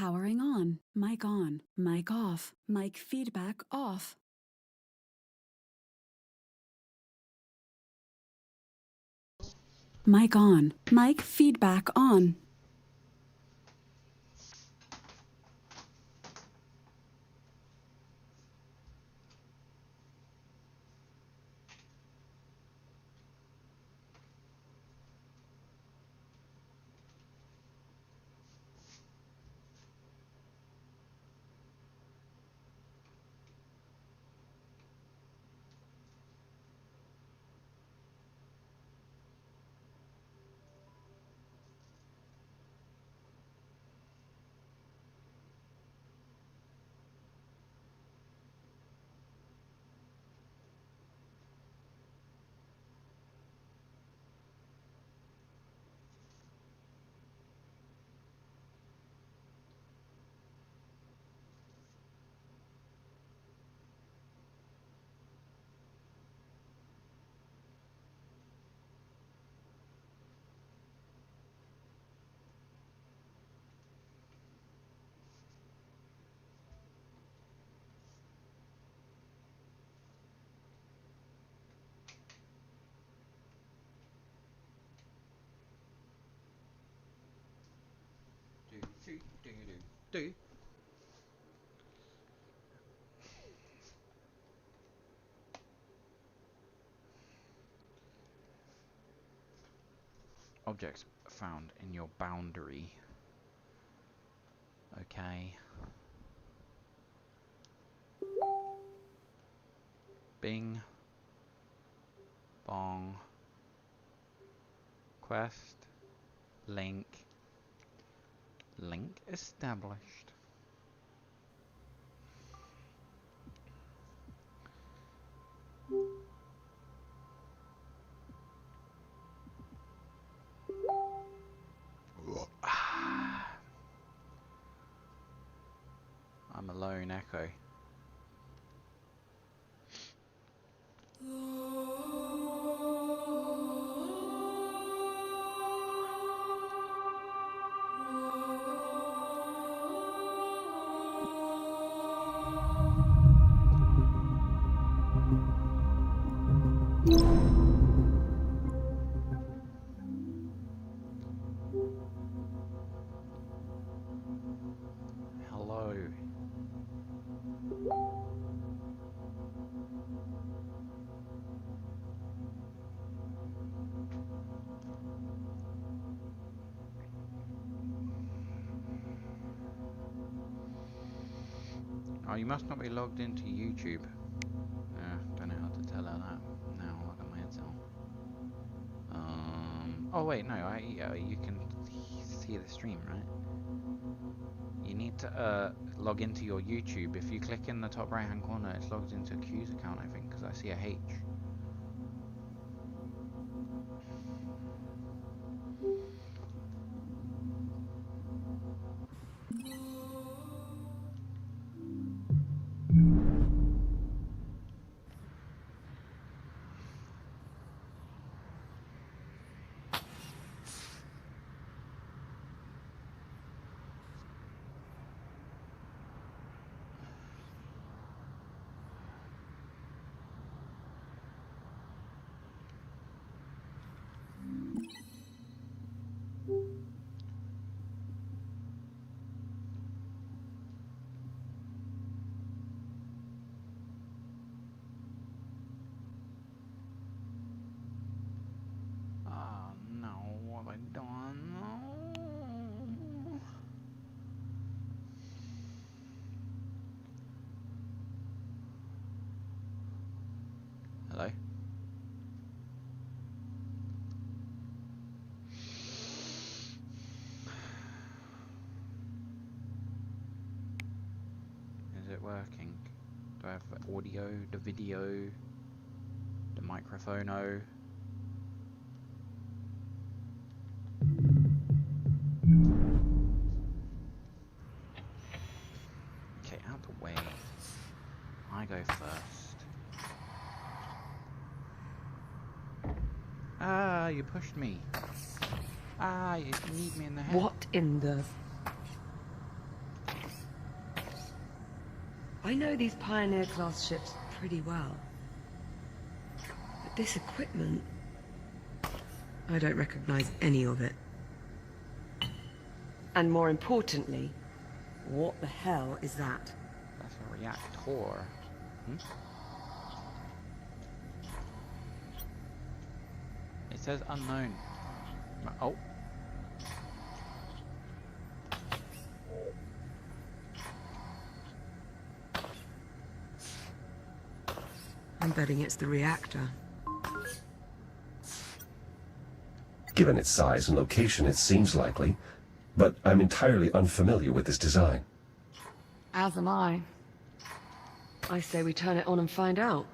Powering on, mic off, mic feedback off. Mic on, mic feedback on. Do. Objects found in your boundary. Okay. Bing. Bong. Quest. Link. Link established. I'm a lone echo. Hello. Oh, you must not be logged into YouTube. Don't know how to tell her that. Now I'll look at my headset on. Oh wait, no, you can see the stream, right? You need to log into your YouTube. If you click in the top right hand corner, it's logged into a Q's account, I think, because I see a H. Oh no, what have I done? No. Hello? Is it working? Do I have the audio, the video, the microphone? Oh. Okay, out the way. I go first. Ah, you pushed me. Ah, you need me in the head. What in the... I know these Pioneer-class ships pretty well. But this equipment... I don't recognize any of it. And more importantly, what the hell is that? That's a reactor. Hmm? It says unknown. Oh. I'm betting it's the reactor. Given its size and location, it seems likely, but I'm entirely unfamiliar with this design. As am I. I say we turn it on and find out.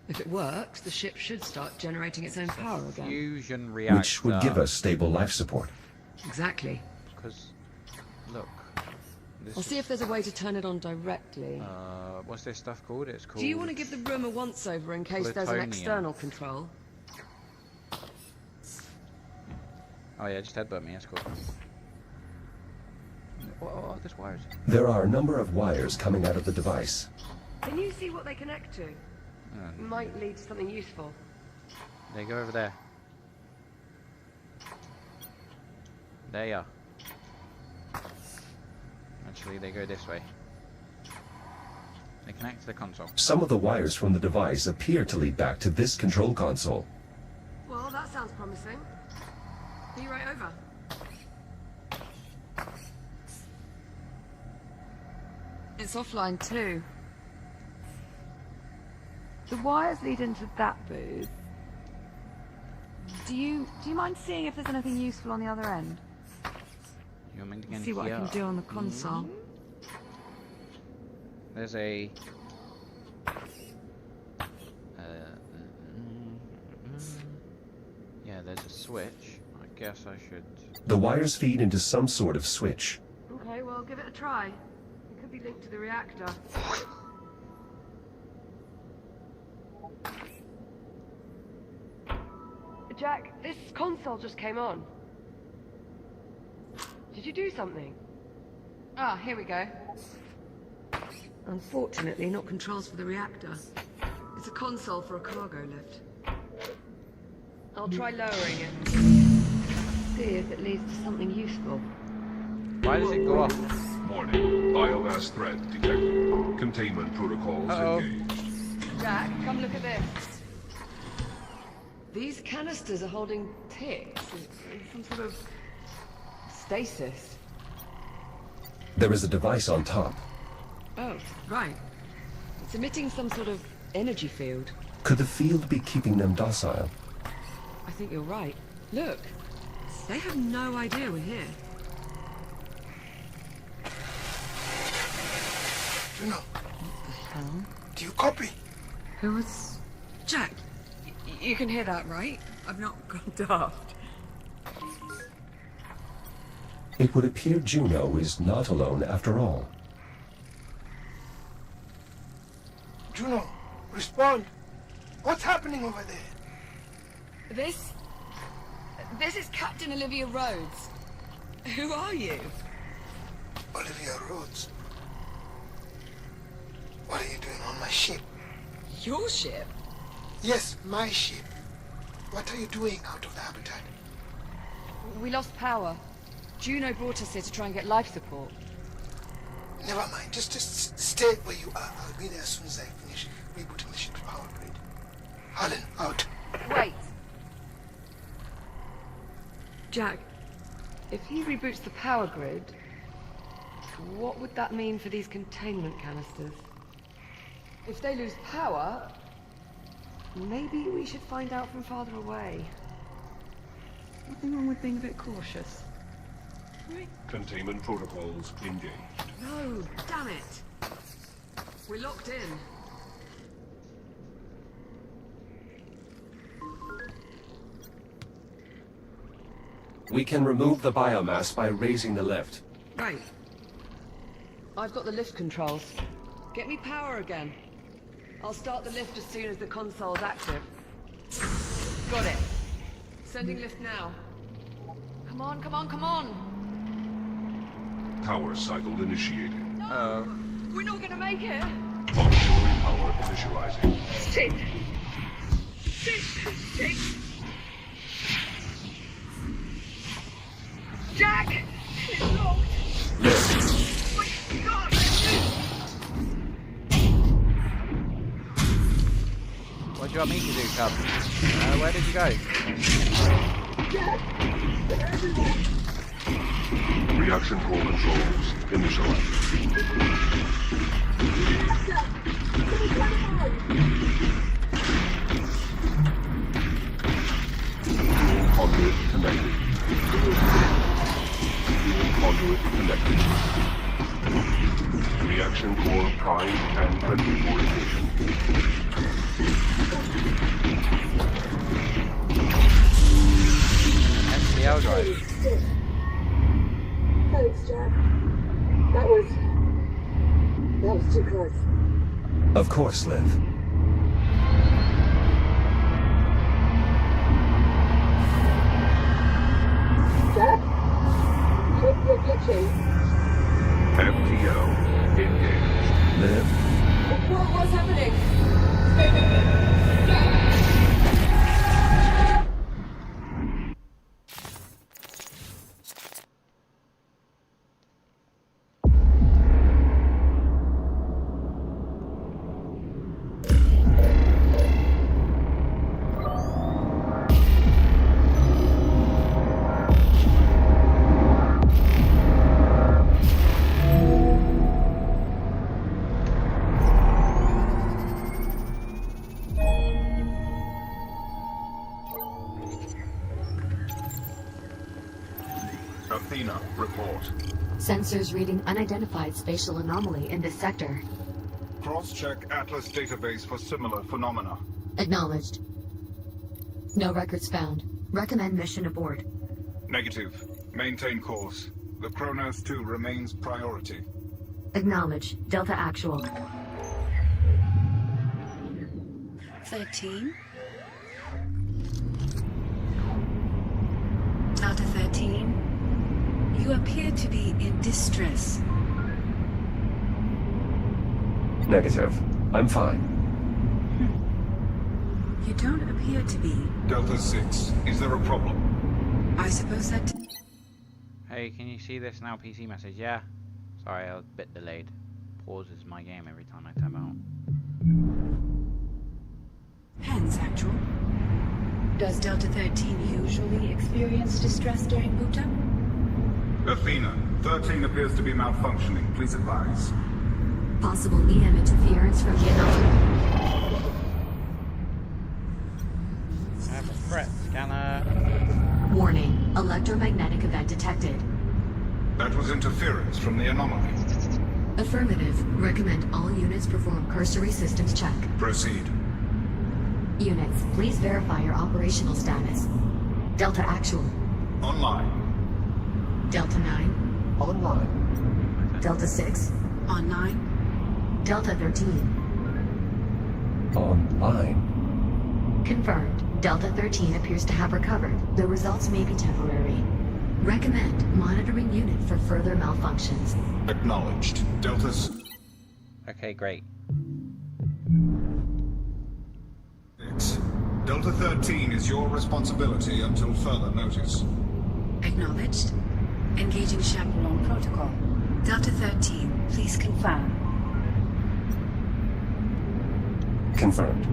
If it works, the ship should start generating its own power again. Fusion reactor. Which would give us stable life support. Exactly. Because, look. This I'll see if there's a way to turn it on directly. what's this stuff called? It's called... Do you want to give the room a once-over in case there's an plutonium. external control? Oh yeah, just headbutt me, that's cool. Oh, there's wires. There are a number of wires coming out of the device. Can you see what they connect to? Might lead to something useful. They go over there. There you are. Actually, they go this way. They connect to the console. Some of the wires from the device appear to lead back to this control console. Well, that sounds promising. Be right over. It's offline too. The wires lead into that booth. Do you mind seeing if there's anything useful on the other end? You want me to get See what I can do on the console. There's a... yeah, there's a switch. I guess I should... The wires feed into some sort of switch. Okay, well, give it a try. It could be linked to the reactor. Jack, this console just came on. Did you do something? Ah, here we go. Unfortunately, not controls for the reactor. It's a console for a cargo lift. I'll try lowering it. See if it leads to something useful. Why does it go off? Warning. Biomass threat detected. Containment protocols engaged. Jack, come look at this. These canisters are holding ticks. Some sort of stasis. There is a device on top. Oh, right. It's emitting some sort of energy field. Could the field be keeping them docile? I think you're right. Look. They have no idea we're here. Juno, What the hell? do you copy? Who was... Jack, you can hear that, right? I've not gone daft. It would appear Juno is not alone after all. Juno, respond. What's happening over there? This is Captain Olivia Rhodes. Who are you? Olivia Rhodes. What are you doing on my ship? Your ship? Yes, my ship. What are you doing out of the habitat? We lost power. Juno brought us here to try and get life support. Never mind. Just stay where you are. I'll be there as soon as I finish rebooting the ship's power grid. Harlan, out. Wait. Jack, if he reboots the power grid, what would that mean for these containment canisters? If they lose power, maybe we should find out from farther away. Nothing wrong with being a bit cautious. Right? Containment protocols engaged. No, damn it. We're locked in. We can remove the biomass by raising the lift. Right. I've got the lift controls. Get me power again. I'll start the lift as soon as the console's active. Got it. Sending lift now. Come on, come on, come on! Power cycle initiated. No! We're not gonna make it! Auxiliary power initializing. Shit! Shit! Jack! It's locked! My God! What do you want me to do, Cub? Where did you go? Reaction core controls initialized. Conduit connected. Conduit connected. Reaction core primed and ready for ignition. SCL drive. Thanks, Jack. That was too close. Of course, Liv. Jack? You're glitching. FTL engaged. Liv? What's happening? Athena, report. Sensors reading unidentified spatial anomaly in this sector. Cross-check Atlas database for similar phenomena. Acknowledged. No records found. Recommend mission abort. Negative. Maintain course. The Kronos 2 remains priority. Acknowledge. Delta Actual. 13. Delta 13. You appear to be in distress. Negative. I'm fine. You don't appear to be. Delta 6, is there a problem? I suppose that... Hey, can you see this now? PC message, yeah? Sorry, I was a bit delayed. Pauses my game every time I tab out. Hence, actual. Does Delta 13 usually experience distress during boot up? Athena, 13 appears to be malfunctioning. Please advise. Possible EM interference from the anomaly. I have a threat scanner. Warning. Electromagnetic event detected. That was interference from the anomaly. Affirmative. Recommend all units perform cursory systems check. Proceed. Units, please verify your operational status. Delta Actual. Online. Delta 9. Online. Delta 6. On 9. Delta 13. Online. Confirmed. Delta 13 appears to have recovered. The results may be temporary. Recommend monitoring unit for further malfunctions. Acknowledged. Delta Okay, great. 6. Delta 13 is your responsibility until further notice. Acknowledged. Engaging chaperone protocol. Delta 13, please confirm. Confirmed.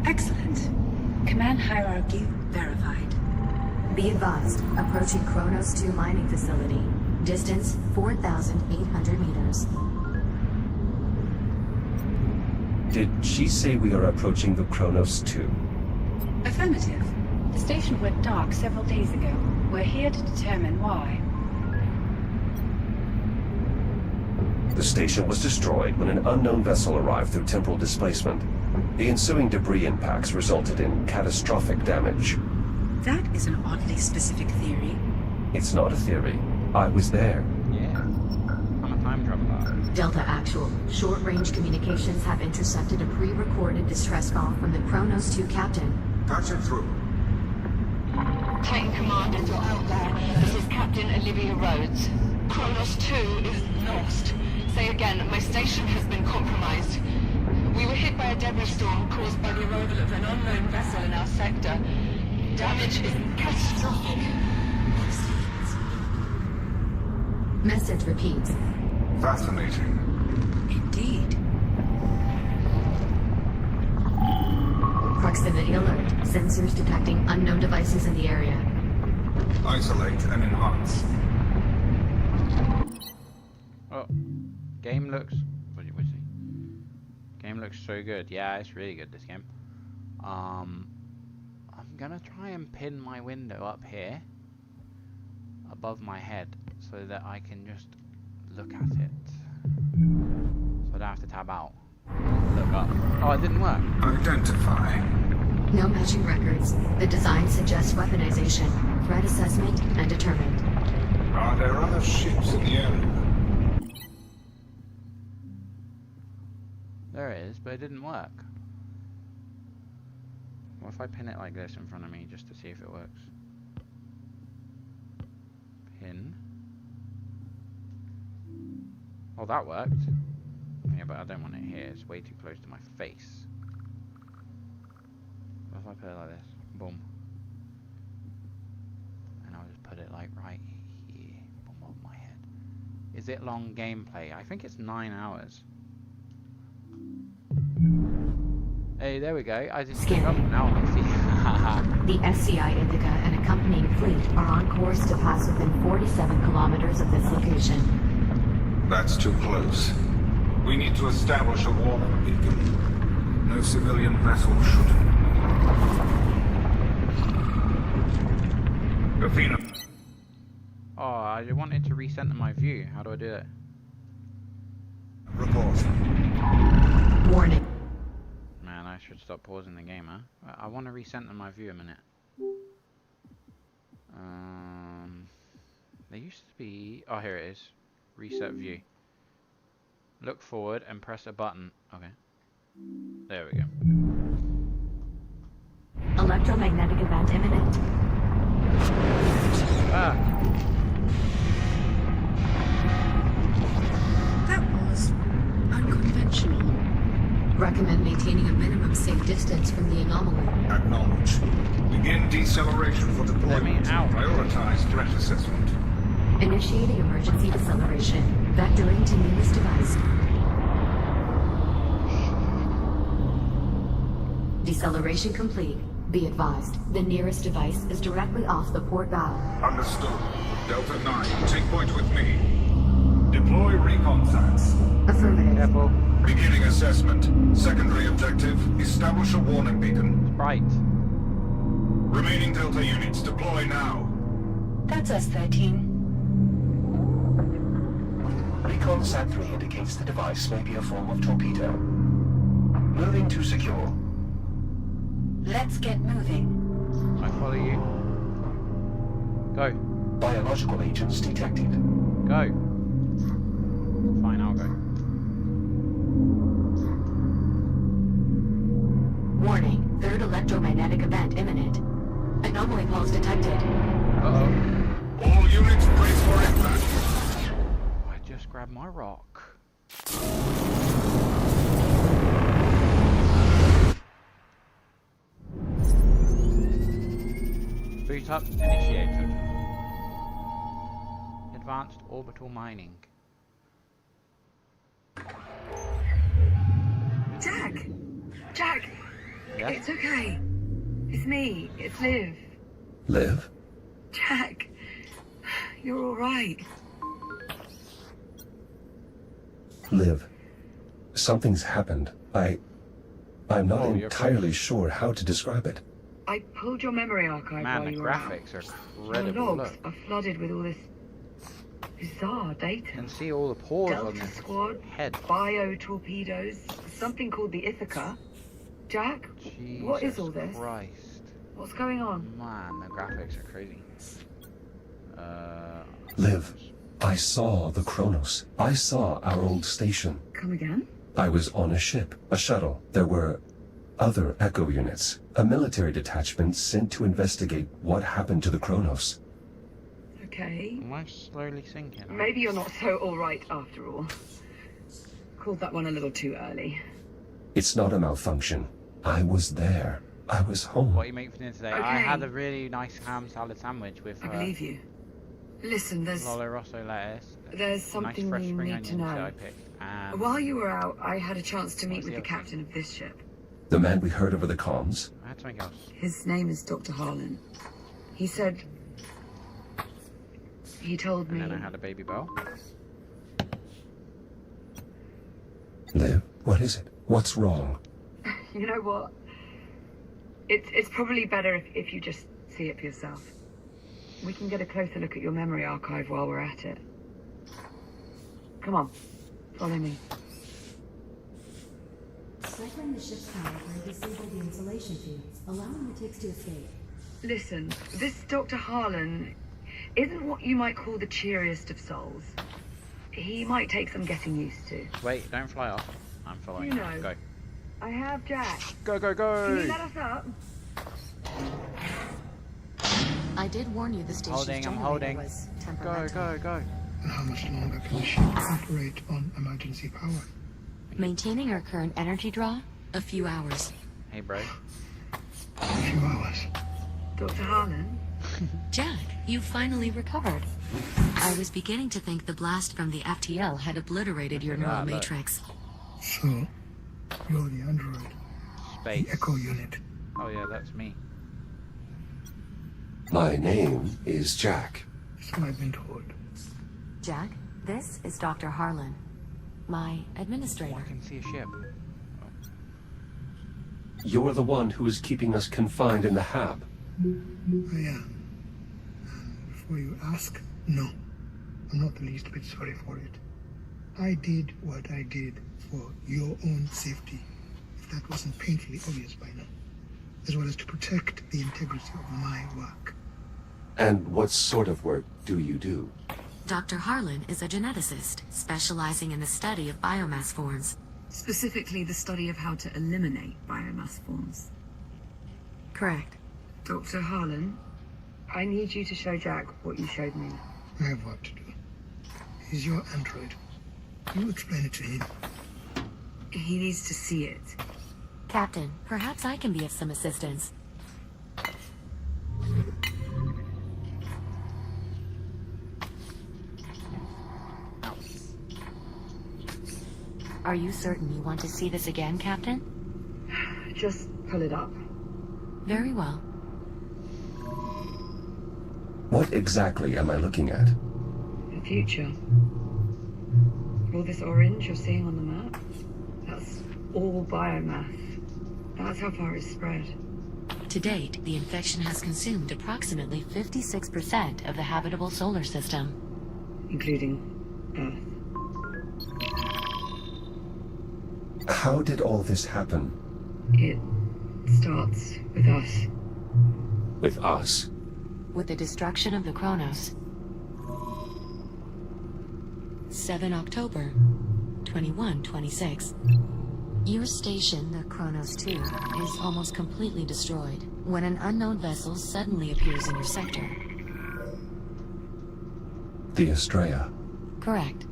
Excellent. Command hierarchy verified. Be advised, approaching Kronos 2 mining facility. Distance 4,800 meters. Did she say we are approaching the Kronos 2? Affirmative. The station went dark several days ago. We're here to determine why. The station was destroyed when an unknown vessel arrived through temporal displacement. The ensuing debris impacts resulted in catastrophic damage. That is an oddly specific theory. It's not a theory. I was there. Yeah. I'm a time traveler. Delta Actual. Short-range communications have intercepted a pre-recorded distress call from the Kronos 2 captain. Patch it through. Plane Commander, you're out there. This is Captain Olivia Rhodes. Kronos 2 is lost. Say again, my station has been compromised. We were hit by a debris storm caused by the arrival of an unknown vessel in our sector. Damage is catastrophic. Message repeats. Fascinating. Indeed. Proximity alert. Sensors detecting unknown devices in the area. Isolate and enhance. Oh, game looks. What do you see? Game looks so good. Yeah, it's really good, this game. I'm gonna try and pin my window up here above my head so that I can just look at it. So I don't have to tab out. Look up. Oh, it didn't work. Identify. No matching records. The design suggests weaponization, threat assessment, and determined. Are there other ships in the area? There it is, but it didn't work. What if I pin it like this in front of me just to see if it works? Pin. Oh, that worked. Yeah, but I don't want it here. It's way too close to my face. What if I put it like this? Boom. And I'll just put it like right here. Boom, above my head. Is it long gameplay? I think it's 9 hours. Hey, there we go. I just Scanning. up now. I see. The SCI Indica and accompanying fleet are on course to pass within 47 kilometers of this location. That's too close. We need to establish a warning beacon. No civilian vessel should. Athena. Oh, I wanted to recenter my view. How do I do that? Report. Warning. Man, I should stop pausing the game, huh? I want to recenter my view a minute. There used to be... Oh, here it is. Reset view. Look forward and press a button. Okay. There we go. Electromagnetic event imminent. Ah! That was unconventional. Recommend maintaining a minimum safe distance from the anomaly. Acknowledge. Begin deceleration for deployment. out. Prioritize threat assessment. Initiating emergency deceleration. Vectoring to nearest device. Deceleration complete. Be advised, the nearest device is directly off the port bow. Understood. Delta 9, take point with me. Deploy recon sats. Affirmative. Careful. Beginning assessment. Secondary objective, establish a warning beacon. Right. Remaining Delta units, deploy now. That's us, 13. Recon Sat 3 indicates the device may be a form of torpedo. Moving to secure. Let's get moving. I follow you. Go. Biological agents detected. Go. Fine, I'll go. Warning, third electromagnetic event imminent. Anomaly pulse detected. Uh-oh. All units brace for impact. I just grabbed my rock. Boot up initiated. Advanced orbital mining. Jack! Jack! Yeah? It's okay. It's me. It's Liv. Liv? Jack! You're alright. Liv. Something's happened. I'm not Oh, you're entirely sure how to describe it. I pulled your memory archive Man, while the you were out. graphics are Your incredible. logs Look. are flooded with all this bizarre You data. can see all the pores on Delta this Squad, head. bio-torpedoes, something called the Ithaca. Jack, what is all this? Christ. What's going on? Man, the graphics are crazy. Liv, I saw the Kronos. I saw our old station. Come again? I was on a ship, a shuttle. There were other Echo units, a military detachment sent to investigate what happened to the Kronos. Okay. Am I slowly sinking? Maybe you're not so alright after all. Called that one a little too early. It's not a malfunction. I was there. I was home. What are you making for dinner today? I Okay. had a really nice ham salad sandwich with I believe you. Listen, Lolo Rosso lettuce. there's nice something fresh you spring need to onions that know. I picked. And While you were out, I had a chance to meet What's with the the other captain of this ship. The man we heard over the comms? I had something else. His name is Dr. Harlan. He said... He told And me... then I had a baby bell. Liv, what is it? What's wrong? You know what? It's probably better if you just see it for yourself. We can get a closer look at your memory archive while we're at it. Come on, follow me. Cycling the ship's power will disable the insulation fields, allowing the ticks to escape. Listen, this Dr. Harlan isn't what you might call the cheeriest of souls. He might take some getting used to. Wait, don't fly off. I'm following You know. Go. I have Jack. Go, go, Can you go! let us up? I did warn you the station's Holding, I'm generator holding. was Go, temperamental. go, go. And how much longer can the ship operate on emergency power? Maintaining our current energy draw? A few hours. Hey, bro. A few hours. Dr. Harlan? Jack, you finally recovered. I was beginning to think the blast from the FTL had obliterated your neural look. matrix. So, you're the android, the Space. Echo unit. Oh, yeah, that's me. My name is Jack. So I've been told. Jack, this is Dr. Harlan, my Oh, administrator. I can see a ship. You're the one who is keeping us confined in the hab. I am. And before you ask, no. I'm not the least bit sorry for it. I did what I did for your own safety, if that wasn't painfully obvious by now, as well as to protect the integrity of my work. And what sort of work do you do? Dr. Harlan is a geneticist, specializing in the study of biomass forms. Specifically, the study of how to eliminate biomass forms. Correct. Dr. Harlan, I need you to show Jack what you showed me. I have work to do. He's your android. You explain it to him. He needs to see it. Captain, perhaps I can be of some assistance. Are you certain you want to see this again, Captain? Just pull it up. Very well. What exactly am I looking at? The future. All this orange you're seeing on the map, that's all biomass. That's how far it's spread. To date, the infection has consumed approximately 56% of the habitable solar system. Including Earth. How did all this happen? It starts with us. With us? With the destruction of the Kronos. 7 October, 2126. Your station, the Kronos 2, is almost completely destroyed when an unknown vessel suddenly appears in your sector. The Estrella. Correct.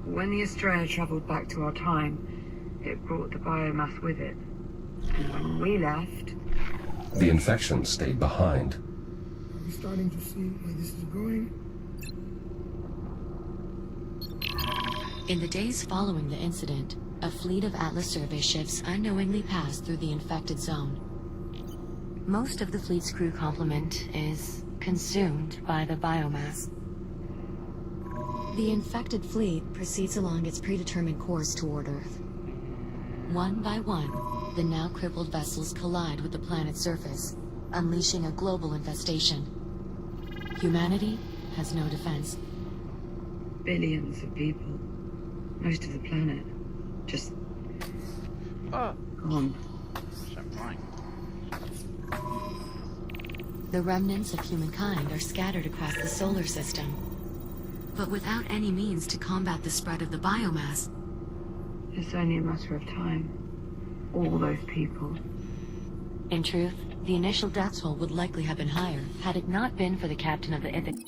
When the Estrella traveled back to our time, it brought the biomass with it. And when we left, The infection stayed behind. Are we starting to see where this is going? In the days following the incident, a fleet of Atlas survey ships unknowingly passed through the infected zone. Most of the fleet's crew complement is consumed by the biomass. The infected fleet proceeds along its predetermined course toward Earth. One by one, the now crippled vessels collide with the planet's surface, unleashing a global infestation. Humanity has no defense. billions of people, most of the planet, just Oh, gone. so fine. The remnants of humankind are scattered across the solar system. But without any means to combat the spread of the biomass, It's only a matter of time. All those people. in truth, the initial death toll would likely have been higher had it not been for the captain of the Ithaca.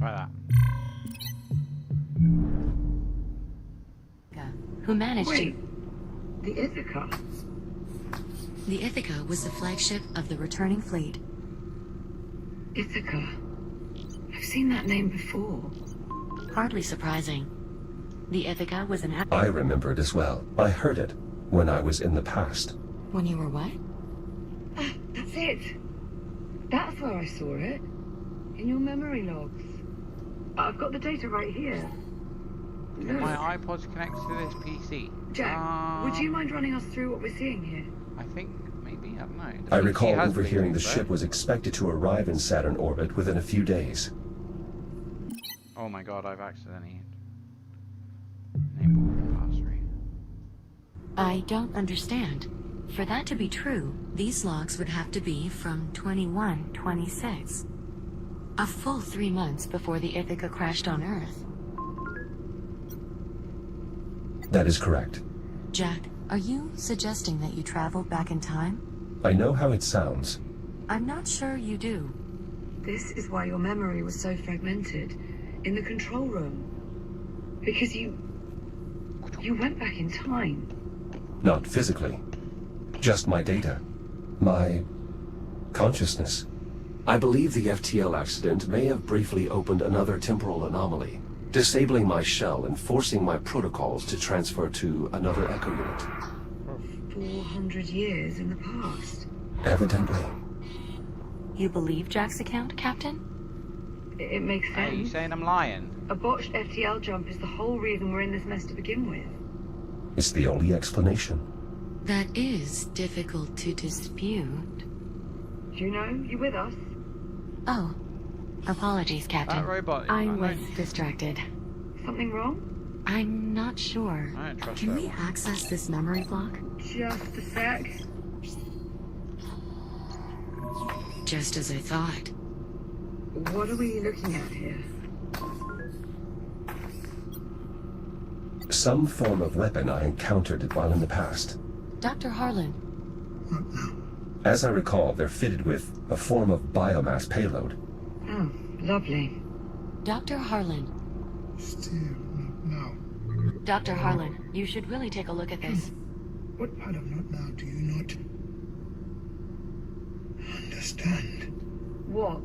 Try that. Who managed Wait, the Ithaca? The Ithaca was the flagship of the returning fleet. Ithaca. I've seen that name before. Hardly surprising. The Ithaca was an... I remember it as well. I heard it when I was in the past. When you were what? That's it. That's where I saw it. In your memory logs. I've got the data right here. Look. My iPod's connected to this PC. Jack, would you mind running us through what we're seeing here? I think maybe, I don't know. The I PC recall has overhearing the videos, ship right? was expected to arrive in Saturn orbit within a few days. Oh my god, I've accidentally enabled pass-through. I don't understand. For that to be true, these logs would have to be from 2126. A full 3 months before the Ithaca crashed on Earth. That is correct. Jack, are you suggesting that you traveled back in time? I know how it sounds. I'm not sure you do. This is why your memory was so fragmented. In the control room. Because you went back in time. Not physically. Just my data. My consciousness. I believe the FTL accident may have briefly opened another temporal anomaly, disabling my shell and forcing my protocols to transfer to another echo unit. 400 years in the past. Evidently. You believe Jack's account, Captain? It makes sense. Hey, you saying I'm lying? A botched FTL jump is the whole reason we're in this mess to begin with. It's the only explanation. That is difficult to dispute. Do you know? You with us? Oh, apologies, Captain. That robot. I don't- was distracted. Something wrong? I'm not sure. I don't trust Can that we one. access this memory block? Just a sec. Just as I thought. What are we looking at here? Some form of weapon I encountered while in the past. Dr. Harlan, Not now. As I recall, they're fitted with a form of biomass payload. Oh, lovely. Dr. Harlan, Still not now. Dr. Harlan, you should really take a look at this. What part of not now do you not understand? What?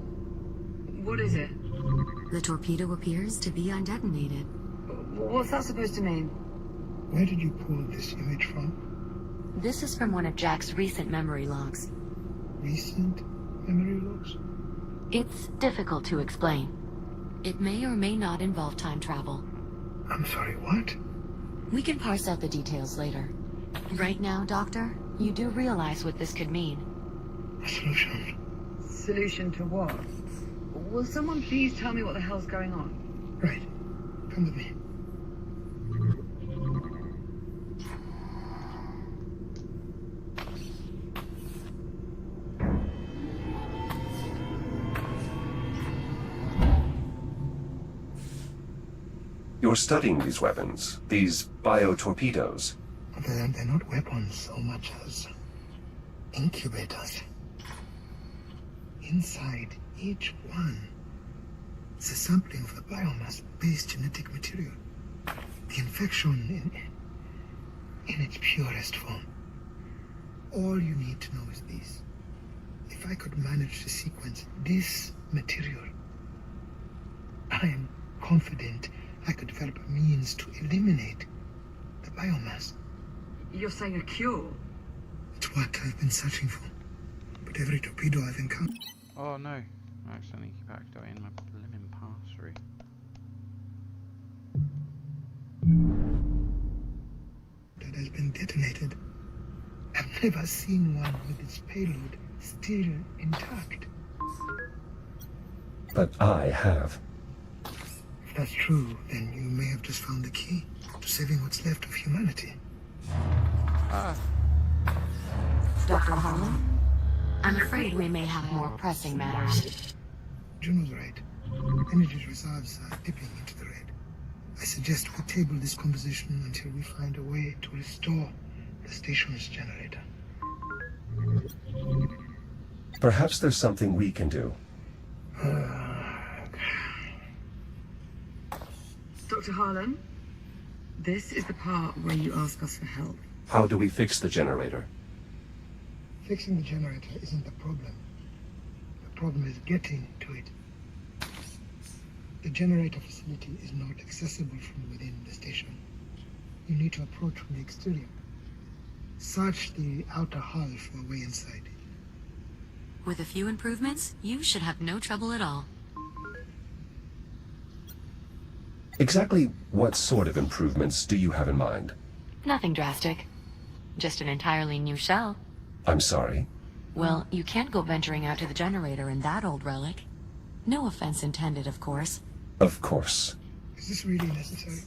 What is it? The torpedo appears to be undetonated. What's that supposed to mean? Where did you pull this image from? This is from one of Jack's recent memory logs. Recent memory logs? It's difficult to explain. It may or may not involve time travel. I'm sorry, what? We can parse out the details later. Right now, Doctor, you do realize what this could mean. A solution. Solution to what? Will someone please tell me what the hell's going on? Right. Come with me. You're studying these weapons, these bio-torpedoes. They're not weapons so much as incubators. Inside each one is a sampling of the biomass-based genetic material. The infection in its purest form. All you need to know is this. If I could manage to sequence this material, I am confident I could develop a means to eliminate the biomass. You're saying a cure? It's what I've been searching for. But every torpedo I've encountered... Oh no, I accidentally backed out in my blimmin' pass-through. that has been detonated. I've never seen one with its payload still intact. But I have. If that's true, then you may have just found the key to saving what's left of humanity. Dr. Harlan, I'm afraid we may have more pressing matters. Juno's right. Energy reserves are dipping into the red. I suggest we table this conversation until we find a way to restore the station's generator. Perhaps there's something we can do. Dr. Harlan, this is the part where you ask us for help. How do we fix the generator? Fixing the generator isn't the problem. The problem is getting to it. The generator facility is not accessible from within the station. You need to approach from the exterior. Search the outer hull for a way inside. With a few improvements, you should have no trouble at all. Exactly what sort of improvements do you have in mind? Nothing drastic. Just an entirely new shell. I'm sorry. Well, you can't go venturing out to the generator in that old relic. No offense intended, of course. Of course. Is this really necessary?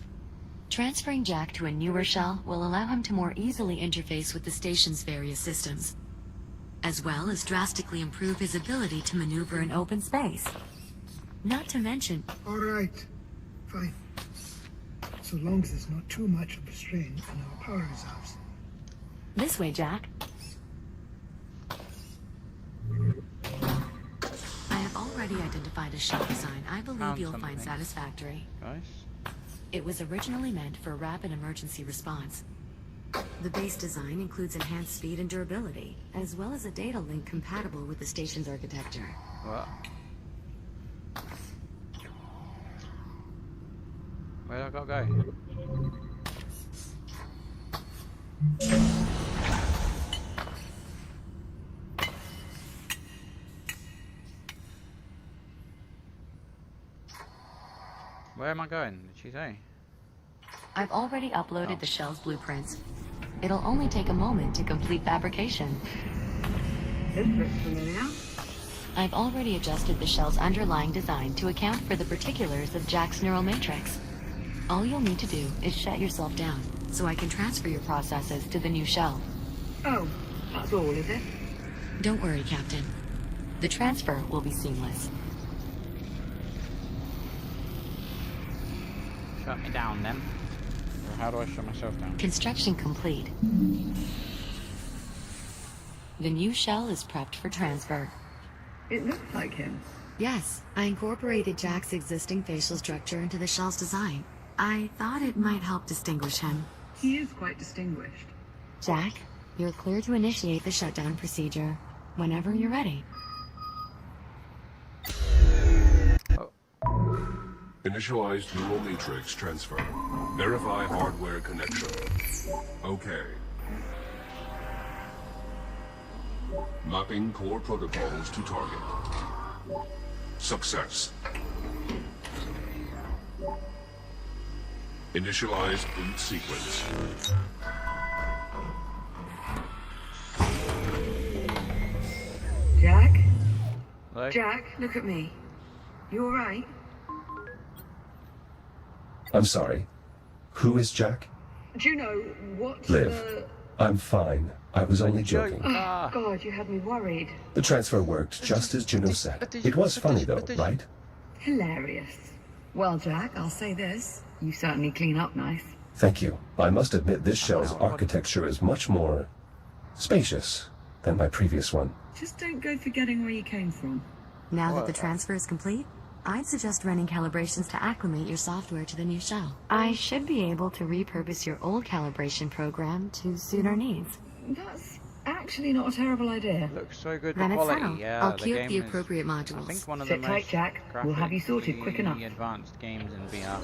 Transferring Jack to a newer shell will allow him to more easily interface with the station's various systems, as well as drastically improve his ability to maneuver in open space. Not to mention... All right. Fine. So long as there's not too much of a strain on our power reserves. This way, Jack. I have already identified a shell design I believe Found you'll find something. satisfactory. Guys? It was originally meant for rapid emergency response. The base design includes enhanced speed and durability, as well as a data link compatible with the station's architecture. What? Where'd I gotta go? Where am I going? Did she say? I've already uploaded the shell's blueprints. It'll only take a moment to complete fabrication. This looks familiar. I've already adjusted the shell's underlying design to account for the particulars of Jack's neural matrix. All you'll need to do is shut yourself down, so I can transfer your processes to the new shell. Oh, that's all, is it? Don't worry, Captain. The transfer will be seamless. Shut me down then. Or how do I shut myself down? Construction complete. The new shell is prepped for transfer. It looks like him. Yes, I incorporated Jack's existing facial structure into the shell's design. I thought it might help distinguish him. He is quite distinguished. Jack, you're clear to initiate the shutdown procedure whenever you're ready. Initialized neural matrix transfer. Verify hardware connection. Okay. Mapping core protocols to target. Success. Initialize boot sequence. Jack? Hello? Jack, look at me. You alright? I'm sorry. Who is Jack? Do you know what Liv. I'm fine. I was only joking. Oh, God, you had me worried. The transfer worked just as Juno said. It was funny though, right? Hilarious. Well, Jack, I'll say this. You certainly clean up nice. Thank you. I must admit this shell's architecture is much more spacious than my previous one. Just don't go forgetting where you came from. Now that the transfer is complete, I'd suggest running calibrations to acclimate your software to the new shell. I should be able to repurpose your old calibration program to suit our needs. That's actually not a terrible idea. Looks so good. Then The it's quality, settled. yeah. I'll the queue up game the is, appropriate I modules. think one of Sit the tight, most Jack. We'll have you sorted quick enough. graphically advanced games in VR.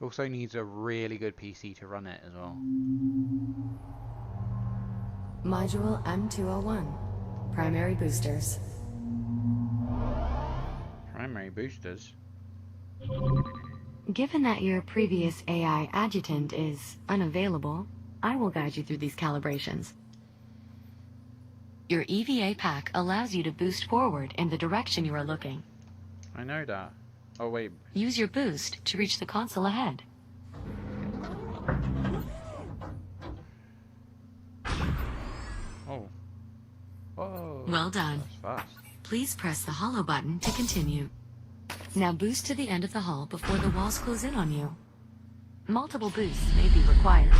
Also needs a really good PC to run it as well. Module M201. Primary boosters. Primary boosters. Given that your previous AI adjutant is unavailable, I will guide you through these calibrations. Your EVA pack allows you to boost forward in the direction you are looking. I know that. Oh wait. Use your boost to reach the console ahead. Oh. Whoa. Well done. That's fast. Please press the hollow button to continue. Now boost to the end of the hall before the walls close in on you. Multiple boosts may be required.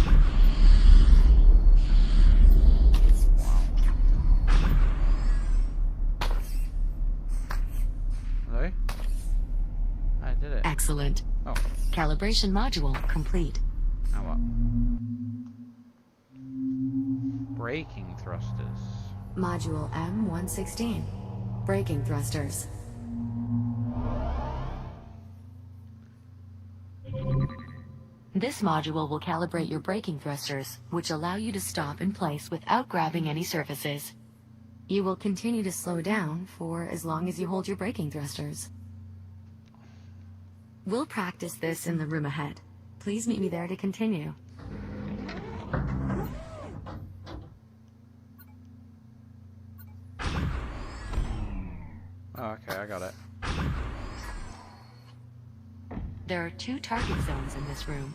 Hello? Excellent. Oh, Calibration module complete. now what? Braking thrusters. Module M116. Braking thrusters. This module will calibrate your braking thrusters, which allow you to stop in place without grabbing any surfaces. You will continue to slow down for as long as you hold your braking thrusters. We'll practice this in the room ahead. Please meet me there to continue. Oh, okay, I got it. There are 2 target zones in this room.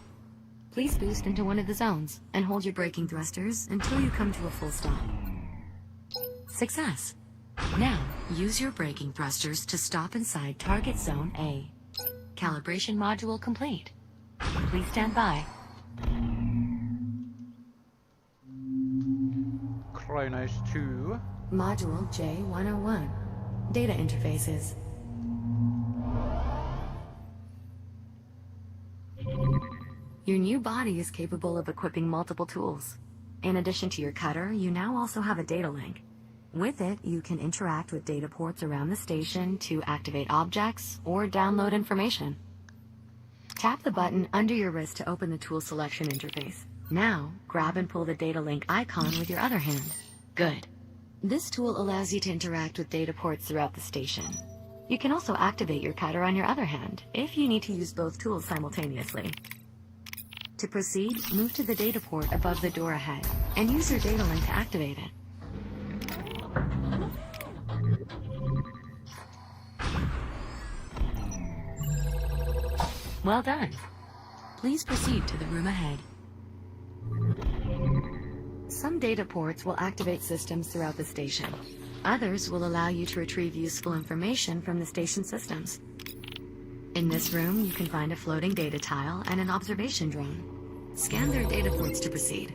Please boost into one of the zones and hold your braking thrusters until you come to a full stop. Success! Now, use your braking thrusters to stop inside target zone A. Calibration module complete. Please stand by. Kronos 2. Module J101. Data interfaces. Your new body is capable of equipping multiple tools. In addition to your cutter, you now also have a data link. With it, you can interact with data ports around the station to activate objects or download information. Tap the button under your wrist to open the tool selection interface. Now, grab and pull the data link icon with your other hand. Good. This tool allows you to interact with data ports throughout the station. You can also activate your cutter on your other hand if you need to use both tools simultaneously. To proceed, move to the data port above the door ahead and use your data link to activate it. Well done. Please proceed to the room ahead. Some data ports will activate systems throughout the station. Others will allow you to retrieve useful information from the station systems. In this room, you can find a floating data tile and an observation drone. Scan their data ports to proceed.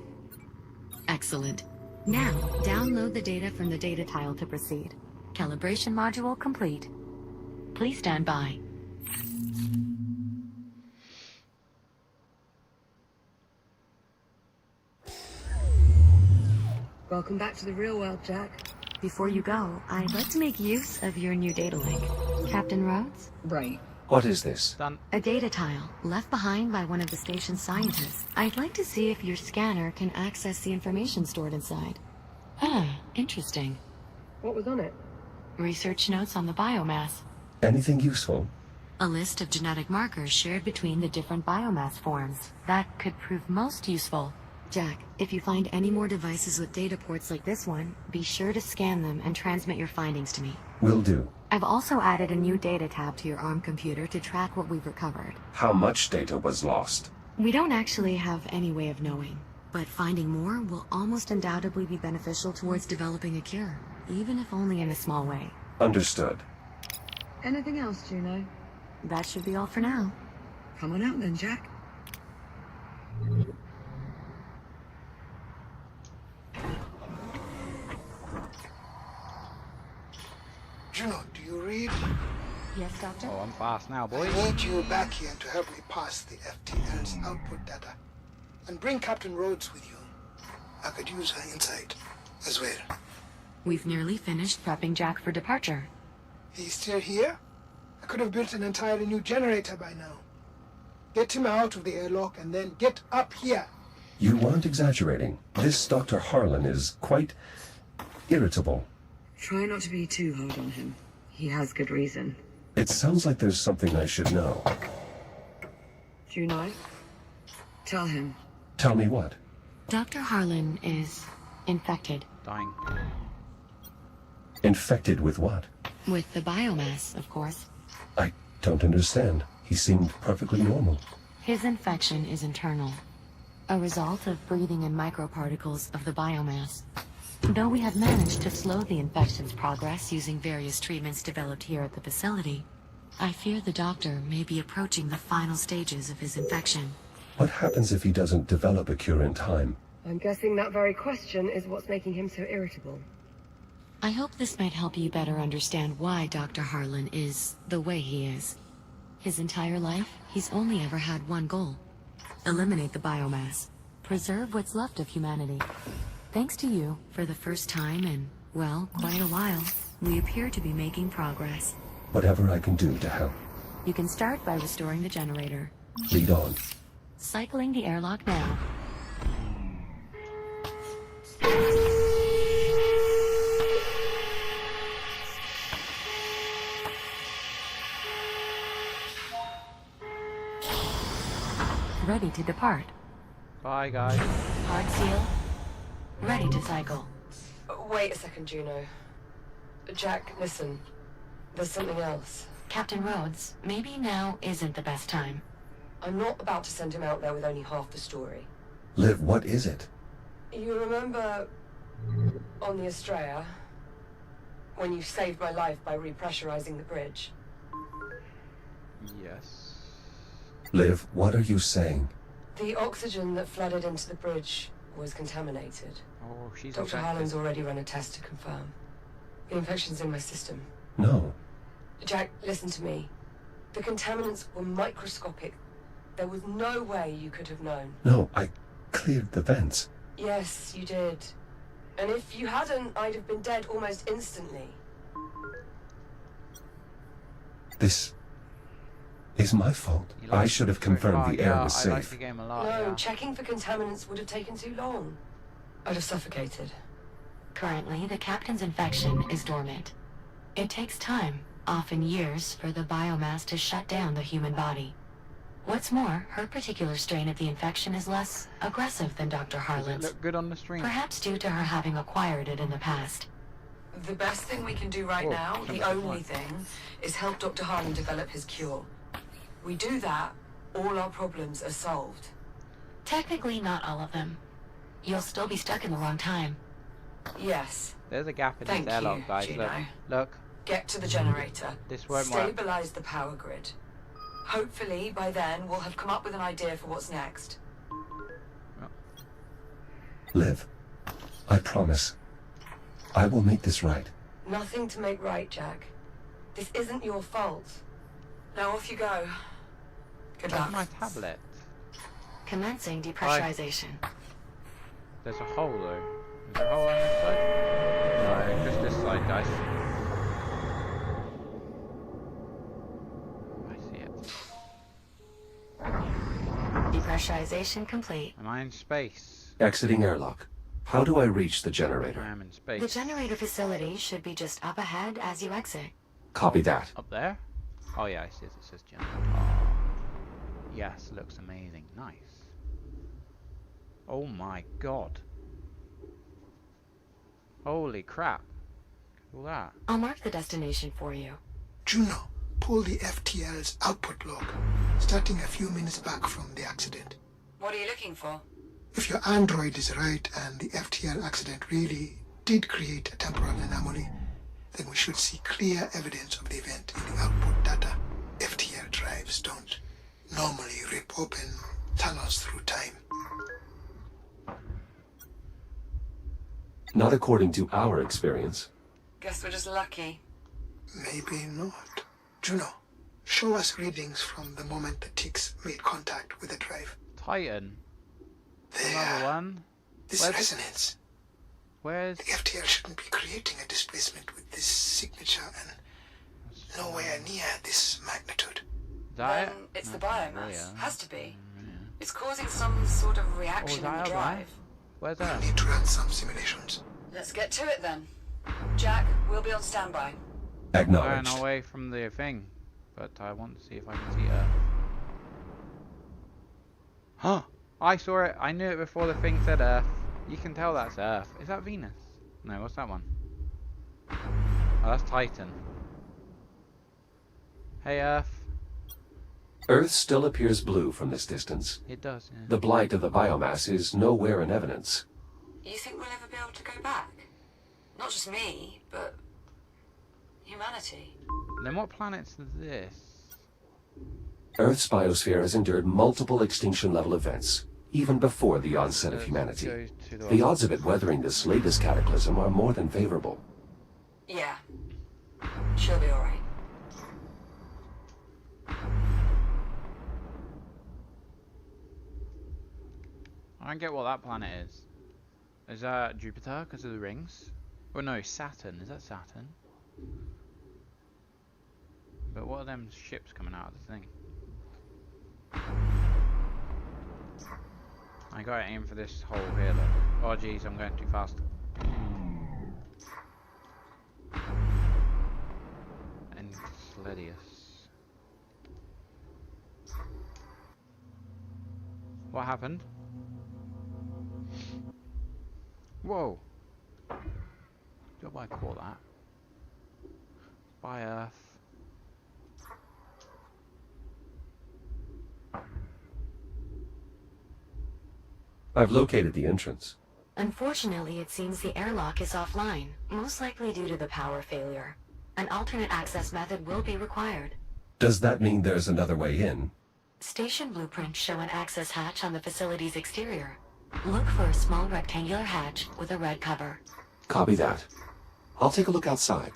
Excellent. Now, download the data from the data tile to proceed. Calibration module complete. Please stand by. Welcome back to the real world, Jack. Before you go, I'd like to make use of your new data link. Captain Rhodes? Right. What is this? Done. A data tile, left behind by one of the station's scientists. I'd like to see if your scanner can access the information stored inside. Ah, interesting. What was on it? Research notes on the biomass. Anything useful? A list of genetic markers shared between the different biomass forms. That could prove most useful. Jack, if you find any more devices with data ports like this one, be sure to scan them and transmit your findings to me. Will do. I've also added a new data tab to your ARM computer to track what we've recovered. How much data was lost? We don't actually have any way of knowing, but finding more will almost undoubtedly be beneficial towards developing a cure, even if only in a small way. Understood. Anything else, Juno? That should be all for now. Come on out then, Jack. Juno, do you read? Yes, Doctor? Oh, I'm fast now, I boys. need you back here to help me pass the FTL's output data. And bring Captain Rhodes with you. I could use her insight as well. We've nearly finished prepping Jack for departure. He's still here? I could have built an entirely new generator by now. Get him out of the airlock and then get up here. You aren't exaggerating. This Dr. Harlan is quite irritable. Try not to be too hard on him. He has good reason. It sounds like there's something I should know. Juno? Tell him. Tell me what? Dr. Harlan is infected Dying. Infected with what? with the biomass, of course. I don't understand. He seemed perfectly normal. His infection is internal, a result of breathing in microparticles of the biomass. Though we have managed to slow the infection's progress using various treatments developed here at the facility, I fear the doctor may be approaching the final stages of his infection. What happens if he doesn't develop a cure in time? I'm guessing that very question is what's making him so irritable. I hope this might help you better understand why Dr. Harlan is the way he is. His entire life, he's only ever had one goal. Eliminate the biomass. Preserve what's left of humanity. Thanks to you, for the first time in, well, quite a while, we appear to be making progress. Whatever I can do to help. You can start by restoring the generator. Lead on. Cycling the airlock now. Ready to depart. Bye, guys. Hard seal. Ready to cycle. Wait a second, Juno. Jack, listen. There's something else. Captain Rhodes, maybe now isn't the best time. I'm not about to send him out there with only half the story. Liv, what is it? You remember on the Estrella, when you saved my life by repressurizing the bridge? Yes. Liv, what are you saying? The oxygen that flooded into the bridge was contaminated. Oh, she's Dr. infected. Harlan's already run a test to confirm. The infection's in my system. No. Jack, listen to me. The contaminants were microscopic. There was no way you could have known. No, I cleared the vents. Yes, you did. And if you hadn't, I'd have been dead almost instantly. This is my fault. You I like should have it very confirmed hard. the air Yeah, was I like safe. the game a lot. No, yeah. checking for contaminants would have taken too long. I'd have suffocated. Currently, the captain's infection is dormant. It takes time, often years, for the biomass to shut down the human body. What's more, her particular strain of the infection is less aggressive than Dr. Does it Harlan's. look good on the stream? Perhaps due to her having acquired it in the past. The best thing we can do right Whoa, now, something the only fine. thing, is help Dr. Harlan develop his cure. We do that, all our problems are solved. Technically, not all of them. You'll still be stuck in the wrong time. Yes. There's a gap in Thank this airlock, you, guys. Juno. Look. Look. Get to the generator. This won't work. Stabilize the power grid. Hopefully, by then, we'll have come up with an idea for what's next. Liv, I promise. I will make this right. Nothing to make right, Jack. This isn't your fault. Now off you go. Good That's luck. my tablet. Commencing depressurization. There's a hole though. Is there a hole on this side? No, just this side, guys. I see it. Depressurization complete. Am I in space? Exiting airlock. How do I reach the I generator? am in space. The generator facility should be just up ahead as you exit. Copy that. Up there? Oh yeah, I see it. It says generator. Oh. Yes, looks amazing. Nice. Oh my god. Holy crap. Look at all that. I'll mark the destination for you. Juno, pull the FTL's output log, starting a few minutes back from the accident. What are you looking for? If your android is right and the FTL accident really did create a temporal anomaly, then we should see clear evidence of the event in the output data. FTL drives don't normally rip open tunnels through time. Not according to our experience. Guess we're just lucky. Maybe not. Juno, show us readings from the moment the ticks made contact with the drive. Titan. There. Another one. This Where's- resonance. Where's... The FTL shouldn't be creating a displacement with this signature and nowhere near this magnitude. Is that it? It's the No, biomass. yeah. Has to be. Yeah. It's causing some sort of Oh, is reaction in that the out there? drive. Where's We'll that? need to run some simulations. Let's get to it then. Jack, we'll be on standby. Going Acknowledged. away from the thing. But I want to see if I can see Earth. Huh! I saw it. I knew it before the thing said Earth. You can tell that's Earth. Is that Venus? No, what's that one? Oh, that's Titan. Hey Earth. Earth still appears blue from this distance. It does, yeah. The blight of the biomass is nowhere in evidence. You think we'll ever be able to go back? Not just me, but humanity. Then what planet's this? Earth's biosphere has endured multiple extinction-level events, even before the onset of Let's humanity. go to The odds of it weathering this latest cataclysm are more than favorable. Yeah. She'll be alright. I don't get what that planet is. Is that Jupiter because of the rings? Oh no, Saturn. Is that Saturn? But what are them ships coming out of the thing? I gotta aim for this hole here though. Oh jeez, I'm going too fast. Enceladus. What happened? Whoa! Job I call that. By Earth. I've located the entrance. Unfortunately, it seems the airlock is offline, most likely due to the power failure. An alternate access method will be required. Does that mean there's another way in? Station blueprints show an access hatch on the facility's exterior. Look for a small rectangular hatch with a red cover. Copy that. I'll take a look outside.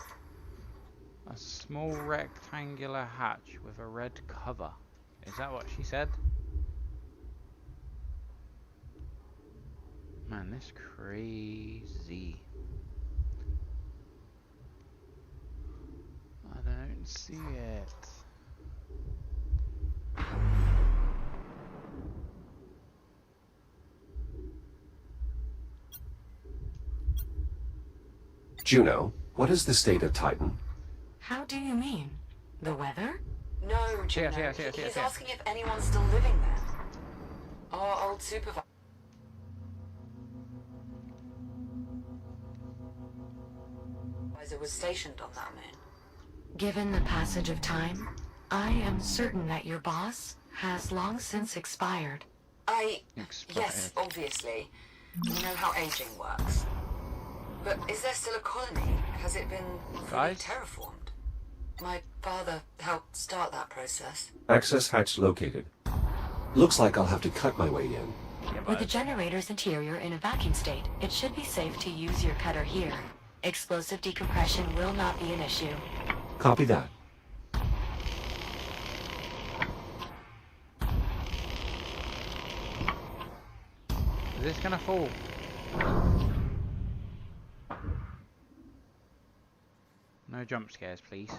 A small rectangular hatch with a red cover. Is that what she said? Man, this crazy. I don't see it. Juno, what is the state of Titan? How do you mean? The weather? No, Juno. He's asking if anyone's still living there. Our old supervisor was stationed on that moon. Given the passage of time, I am certain that your boss has long since expired. Yes, obviously. You know how aging works. But is there still a colony? Has it been fully terraformed? My father helped start that process. Access hatch located. Looks like I'll have to cut my way in. With the generator's interior in a vacuum state, it should be safe to use your cutter here. Explosive decompression will not be an issue. Copy that. Is this gonna fall? No jump scares, please.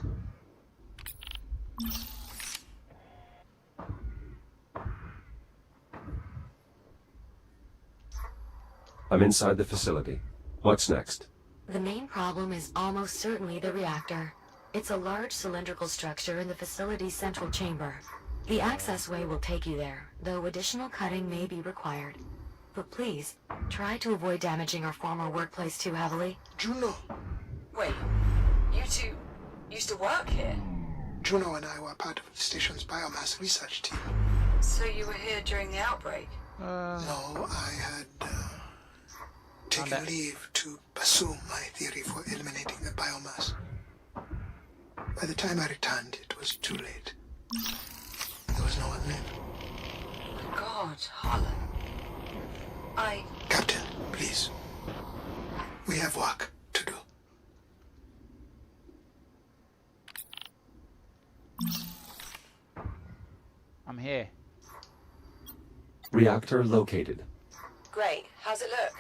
I'm inside the facility. What's next? The main problem is almost certainly the reactor. It's a large cylindrical structure in the facility's central chamber. The access way will take you there, though additional cutting may be required. But please, try to avoid damaging our former workplace too heavily. Juno! Wait, you two used to work here? Juno and I were part of the station's biomass research team. So you were here during the outbreak? No, I had taken leave to pursue my theory for eliminating the biomass. By the time I returned, it was too late. There was no one left. God, Harlan. Captain, please. We have work to do. I'm here. Reactor located. Great. How's it look?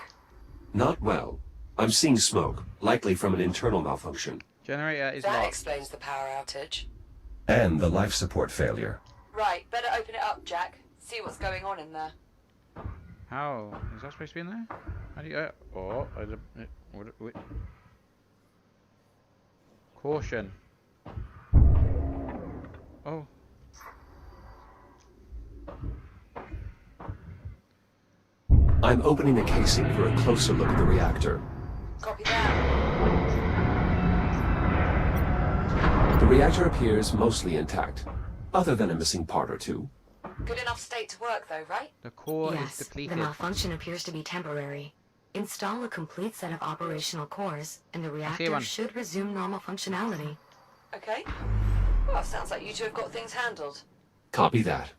Not well. I'm seeing smoke, likely from an internal malfunction. Generator is That locked. explains the power outage. And the life support failure. Right, better open it up, Jack. See what's going on in there. How? Is that supposed to be in there? How do you... what? Caution. Oh. I'm opening the casing for a closer look at the reactor. Copy that. The reactor appears mostly intact, other than a missing part or two. Good enough state to work, though, right? The core is Yes, the depleted. malfunction appears to be temporary. Install a complete set of operational cores, and the reactor one. should resume normal functionality. Okay. Well, sounds like you two have got things handled. Copy that.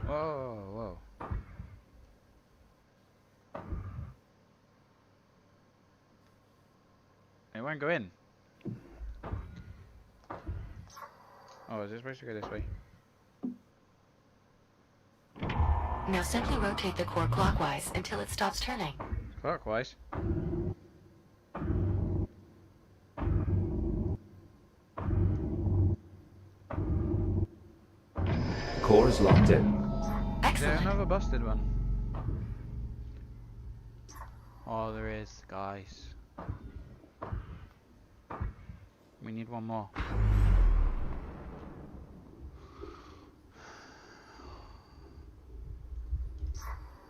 Whoa, whoa. won't go in. Oh, is it supposed to go this way? Now simply rotate the core clockwise until it stops turning. Clockwise? Core is locked in. Is there another busted one? Oh, there is, guys. We need one more.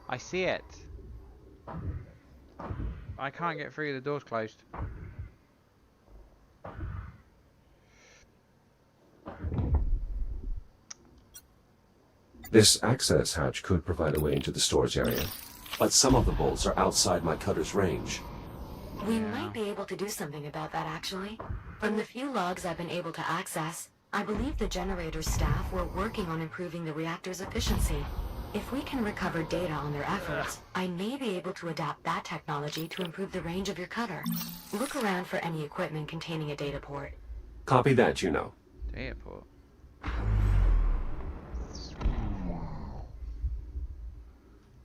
I see it. I can't get through, the door's closed. This access hatch could provide a way into the storage area, but some of the bolts are outside my cutter's range. We might be able to do something about that, actually. From the few logs I've been able to access, I believe the generator's staff were working on improving the reactor's efficiency. If we can recover data on their efforts, I may be able to adapt that technology to improve the range of your cutter. Look around for any equipment containing a data port. Copy that, Juno. Data port.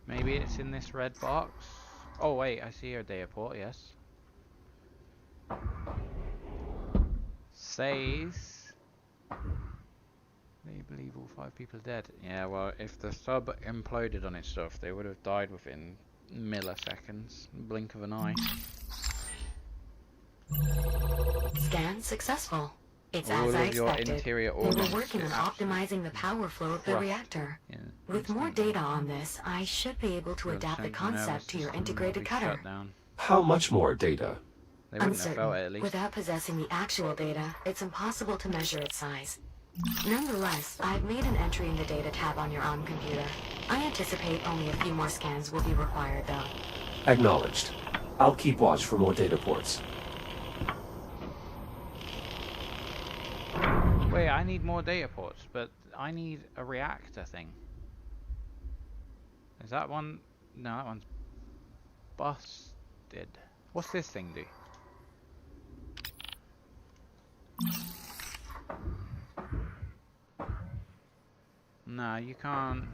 Maybe it's in this red box. Oh wait, I see your data port, yes. Says they believe all 5 people are dead. Yeah, well, if the sub imploded on itself, they would have died within milliseconds. Blink of an eye. Scan successful. It's All as I of your expected. interior We were organs working on optimizing the power flow of the rough. reactor. Yeah, With more data on this, I should be able to your adapt the central nervous concept to your system integrated will be cutter. shut down. How much more data? They wouldn't have felt it, at Uncertain. least. Without possessing the actual data, it's impossible to measure its size. Nonetheless, I've made an entry in the data tab on your ARM computer. I anticipate only a few more scans will be required, though. Acknowledged. I'll keep watch for more data ports. Wait, I need more data ports, but I need a reactor thing. Is that one? No, that one's busted. What's this thing do? No, you can't.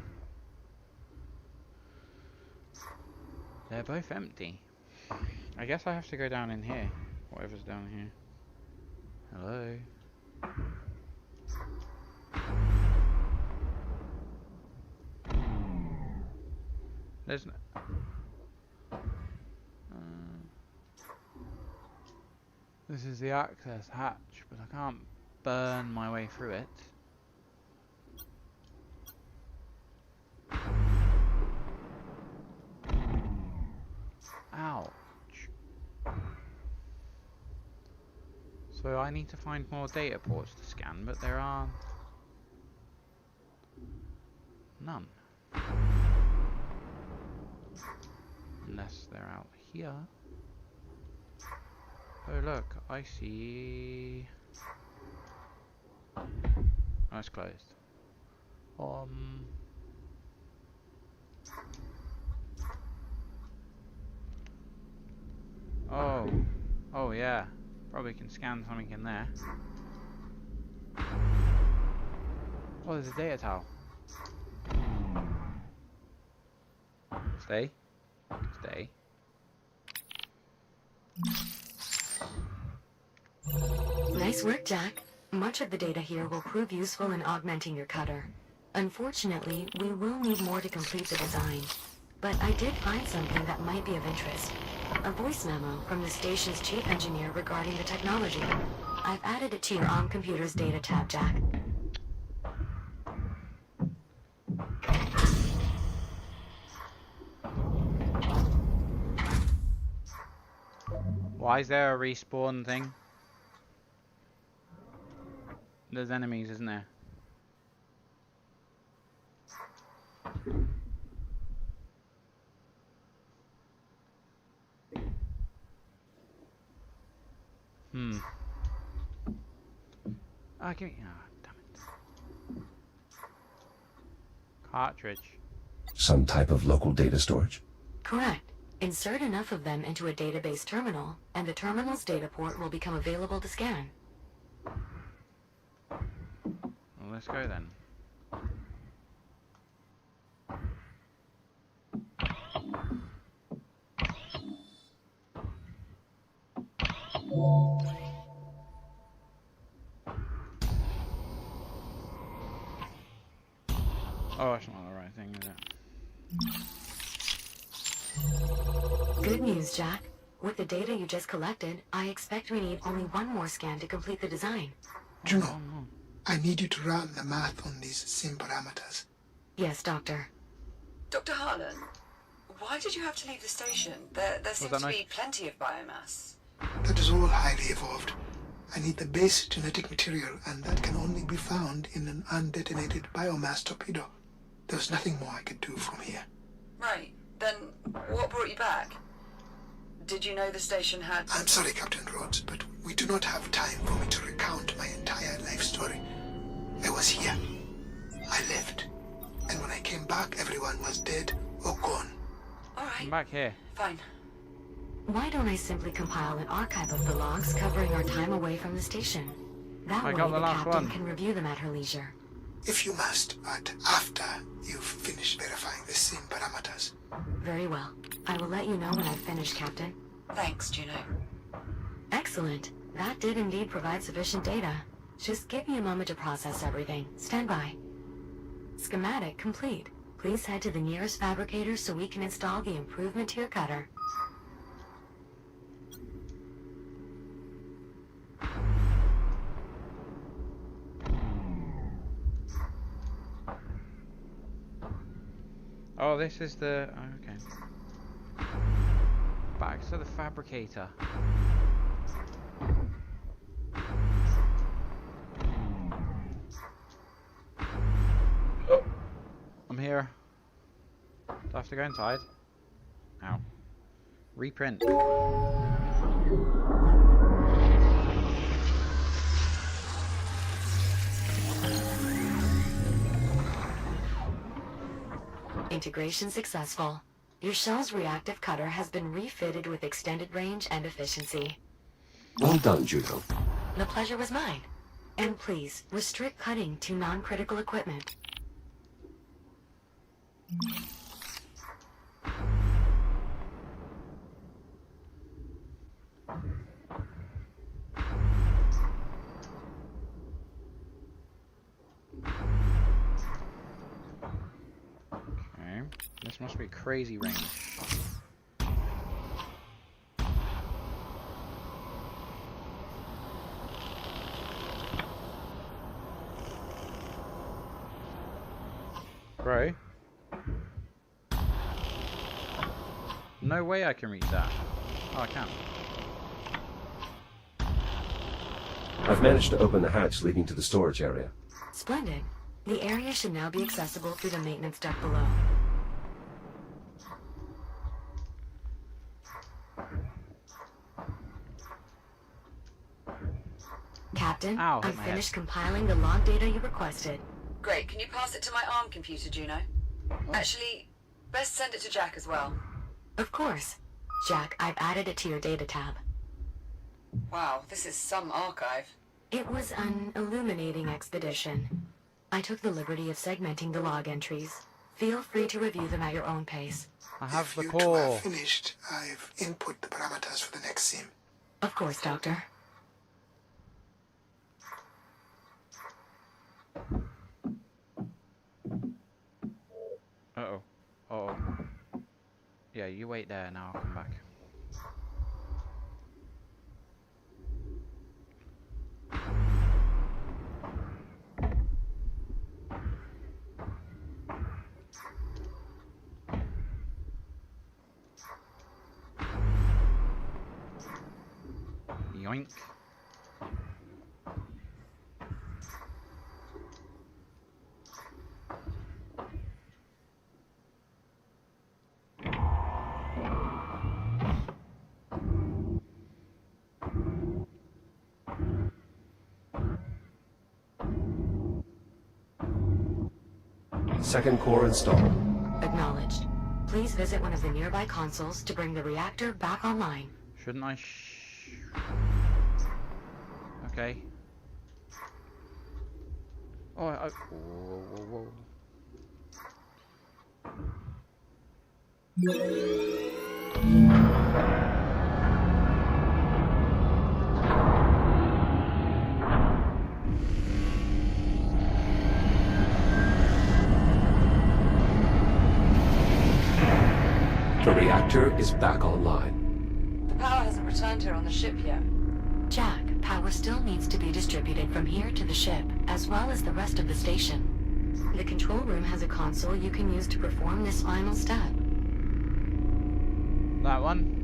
They're both empty. I guess I have to go down in here. Whatever's down here. Hello? There's no... This is the access hatch, but I can't burn my way through it. Ouch. So I need to find more data ports to scan, but there are none. Unless they're out here. Oh look, I see. Oh, it's closed. Oh yeah. Probably can scan something in there. Oh, there's a data towel. Stay. Stay. Nice work, Jack. Much of the data here will prove useful in augmenting your cutter. Unfortunately, we will need more to complete the design. But I did find something that might be of interest. A voice memo from the station's chief engineer regarding the technology. I've added it to your ARM computer's data tab, Jack. Why is there a respawn thing? There's enemies, isn't there? Give me... Oh, damn it. Cartridge. Some type of local data storage? Correct. Insert enough of them into a database terminal, and the terminal's data port will become available to scan. Well, let's go then. Oh, that's not the right thing, is it? Good news, Jack. With the data you just collected, I expect we need only one more scan to complete the design. Juno, I need you to run the math on these sim parameters. Yes, Doctor. Dr. Harlan, why did you have to leave the station? There seems to be plenty of biomass. That is all highly evolved. I need the base genetic material, and that can only be found in an undetonated biomass torpedo. There's nothing more I could do from here. Right. Then what brought you back? Did you know the station had... I'm sorry, Captain Rhodes, but we do not have time for me to recount my entire life story. I was here. I lived. And when I came back, everyone was dead or gone. All right. I'm back here. Fine. Why don't I simply compile an archive of the logs covering our time away from the station? That way the captain can review them at her leisure. If you must, but after you've finished verifying the sim parameters. Very well. I will let you know when I've finished, Captain. Thanks, Juno. Excellent. That did indeed provide sufficient data. Just give me a moment to process everything. Stand by. Schematic complete. Please head to the nearest fabricator so we can install the improvement to your cutter. Oh, this is the... oh, okay. Back to the fabricator. I'm here. Do I have to go inside? Ow. Reprint. Integration successful. Your shell's reactive cutter has been refitted with extended range and efficiency. Well done, Juno. The pleasure was mine. And please, restrict cutting to non-critical equipment. Okay. This must be crazy range. Bro. No way I can reach that. Oh, I can. I've managed to open the hatch leading to the storage area. Splendid. The area should now be accessible through the maintenance duct below. Captain, I've finished compiling the log data you requested. Great. Can you pass it to my ARM computer, Juno? Actually, best send it to Jack as well. Of course. Jack, I've added it to your data tab. Wow, this is some archive. It was an illuminating expedition. I took the liberty of segmenting the log entries. Feel free to review them at your own pace. I have the If you core. two are finished, I've input the parameters for the next sim. Of course, Doctor. Uh-oh. Uh-oh. Yeah, you wait there, now I'll come back. Yoink. Second core installed. Acknowledged. Please visit one of the nearby consoles to bring the reactor back online. Shouldn't I Okay. Oh, whoa. The reactor is back online. The power hasn't returned here on the ship yet. Jack, power still needs to be distributed from here to the ship, as well as the rest of the station. The control room has a console you can use to perform this final step. That one?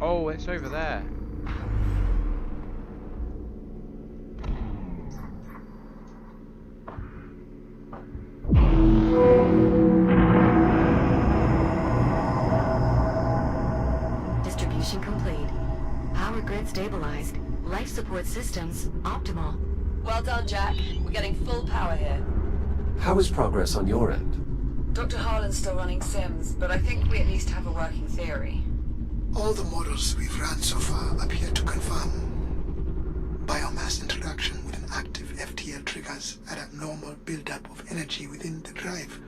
Oh, it's over there. Distribution complete. Power grid stabilized. Life support systems optimal. Well done, Jack. We're getting full power here. How is progress on your end? Dr. Harlan's still running sims, but I think we at least have a working theory. All the models we've run so far appear to confirm biomass interaction with an active FTL triggers an abnormal buildup of energy within the drive,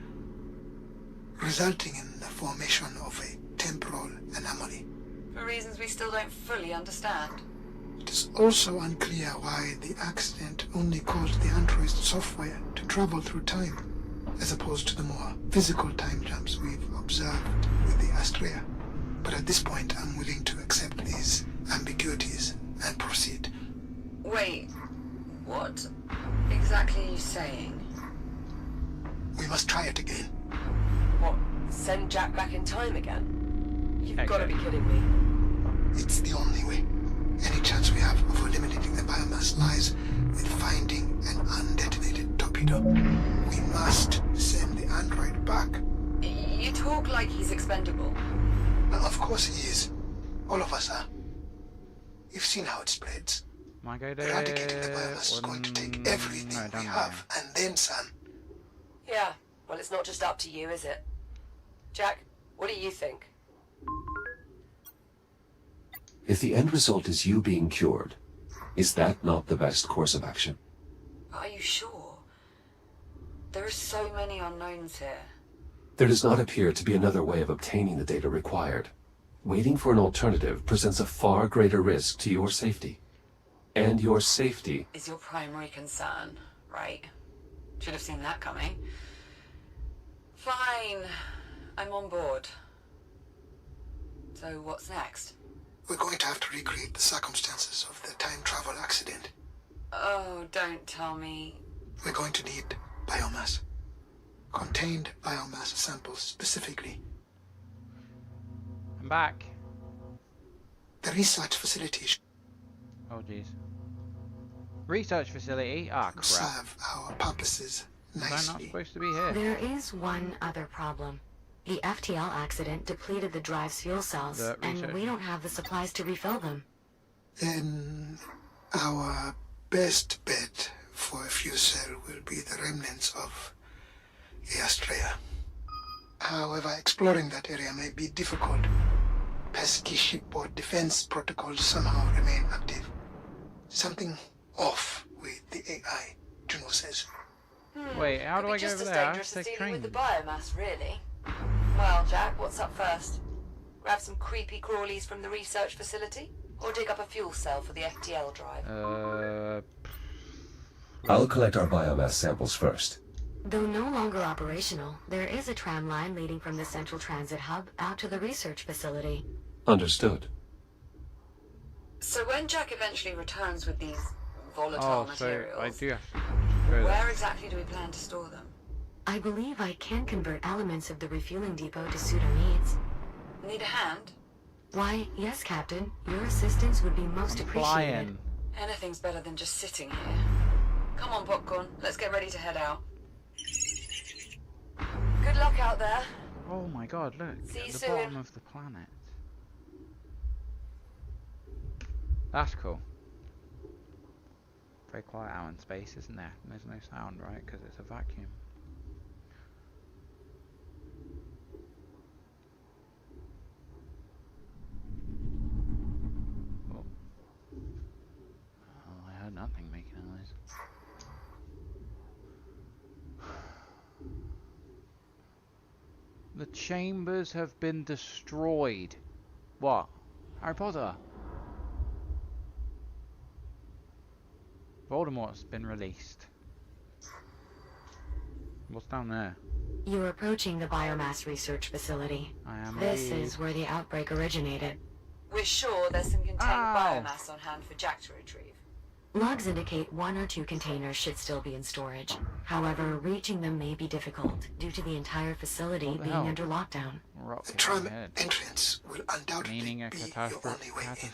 resulting in the formation of a temporal anomaly. For reasons we still don't fully understand. It is also unclear why the accident only caused the android's software to travel through time, as opposed to the more physical time jumps we've observed with the Astrea. But at this point, I'm willing to accept these ambiguities and proceed. Wait, what exactly are you saying? We must try it again. What, send Jack back in time again? You've got to be kidding me. It's the only way. Any chance we have of eliminating the biomass lies with finding an undetonated torpedo. We must send the android back. You talk like he's expendable. Of course he is. All of us are. You've seen how it spreads. Eradicating the biomass is going to take everything we have, and then some. Yeah, well, it's not just up to you, is it? Jack, what do you think? If the end result is you being cured, is that not the best course of action? Are you sure? There are so many unknowns here. There does not appear to be another way of obtaining the data required. Waiting for an alternative presents a far greater risk to your safety. And your safety is your primary concern, right? Should have seen that coming. Fine. I'm on board. So what's next? We're going to have to recreate the circumstances of the time travel accident. Oh, don't tell me. We're going to need biomass. Contained biomass samples specifically. I'm back. The research facility Oh jeez. Research facility? Ah, crap. serve our purposes I'm not nicely. supposed to be here. There is one other problem. The FTL accident depleted the drive's fuel cells, and we don't have the supplies to refill them. Then our best bet for a fuel cell will be the remnants of the Astrea. However, exploring that area may be difficult. Pesky shipboard defense protocols somehow remain active. Something off with the AI, Juno says. Wait, how do I go over there? I have Just to as take dangerous as dealing train. with the biomass, really. Well, Jack, what's up first? Grab some creepy crawlies from the research facility? Or dig up a fuel cell for the FTL drive? I'll collect our biomass samples first. Though no longer operational, there is a tram line leading from the central transit hub out to the research facility. Understood. So when Jack eventually returns with these volatile materials, I do have to go there. where exactly do we plan to store them? I believe I can convert elements of the refueling depot to suit our needs. Need a hand? Why, yes, Captain. Your assistance would be most appreciated. Flying. Anything's better than just sitting here. Come on, Popcorn. Let's get ready to head out. Good luck out there. Oh my god, look. See you At the soon. bottom of the planet. That's cool. Very quiet out in space, isn't there? There's no sound, right? Because it's a vacuum. Oh. Oh, I heard nothing making a noise. The chambers have been destroyed. What? Harry Potter? Voldemort's been released. What's down there? You're approaching the biomass research facility. I am. This is where the outbreak originated. We're sure there's some contained Ow. biomass on hand for Jack to retrieve. Logs indicate 1 or 2 containers should still be in storage. However, reaching them may be difficult due to the entire facility What the being hell? under lockdown. Rock The hit my tram head. entrance will undoubtedly Meaning a be your catastrophic only way in.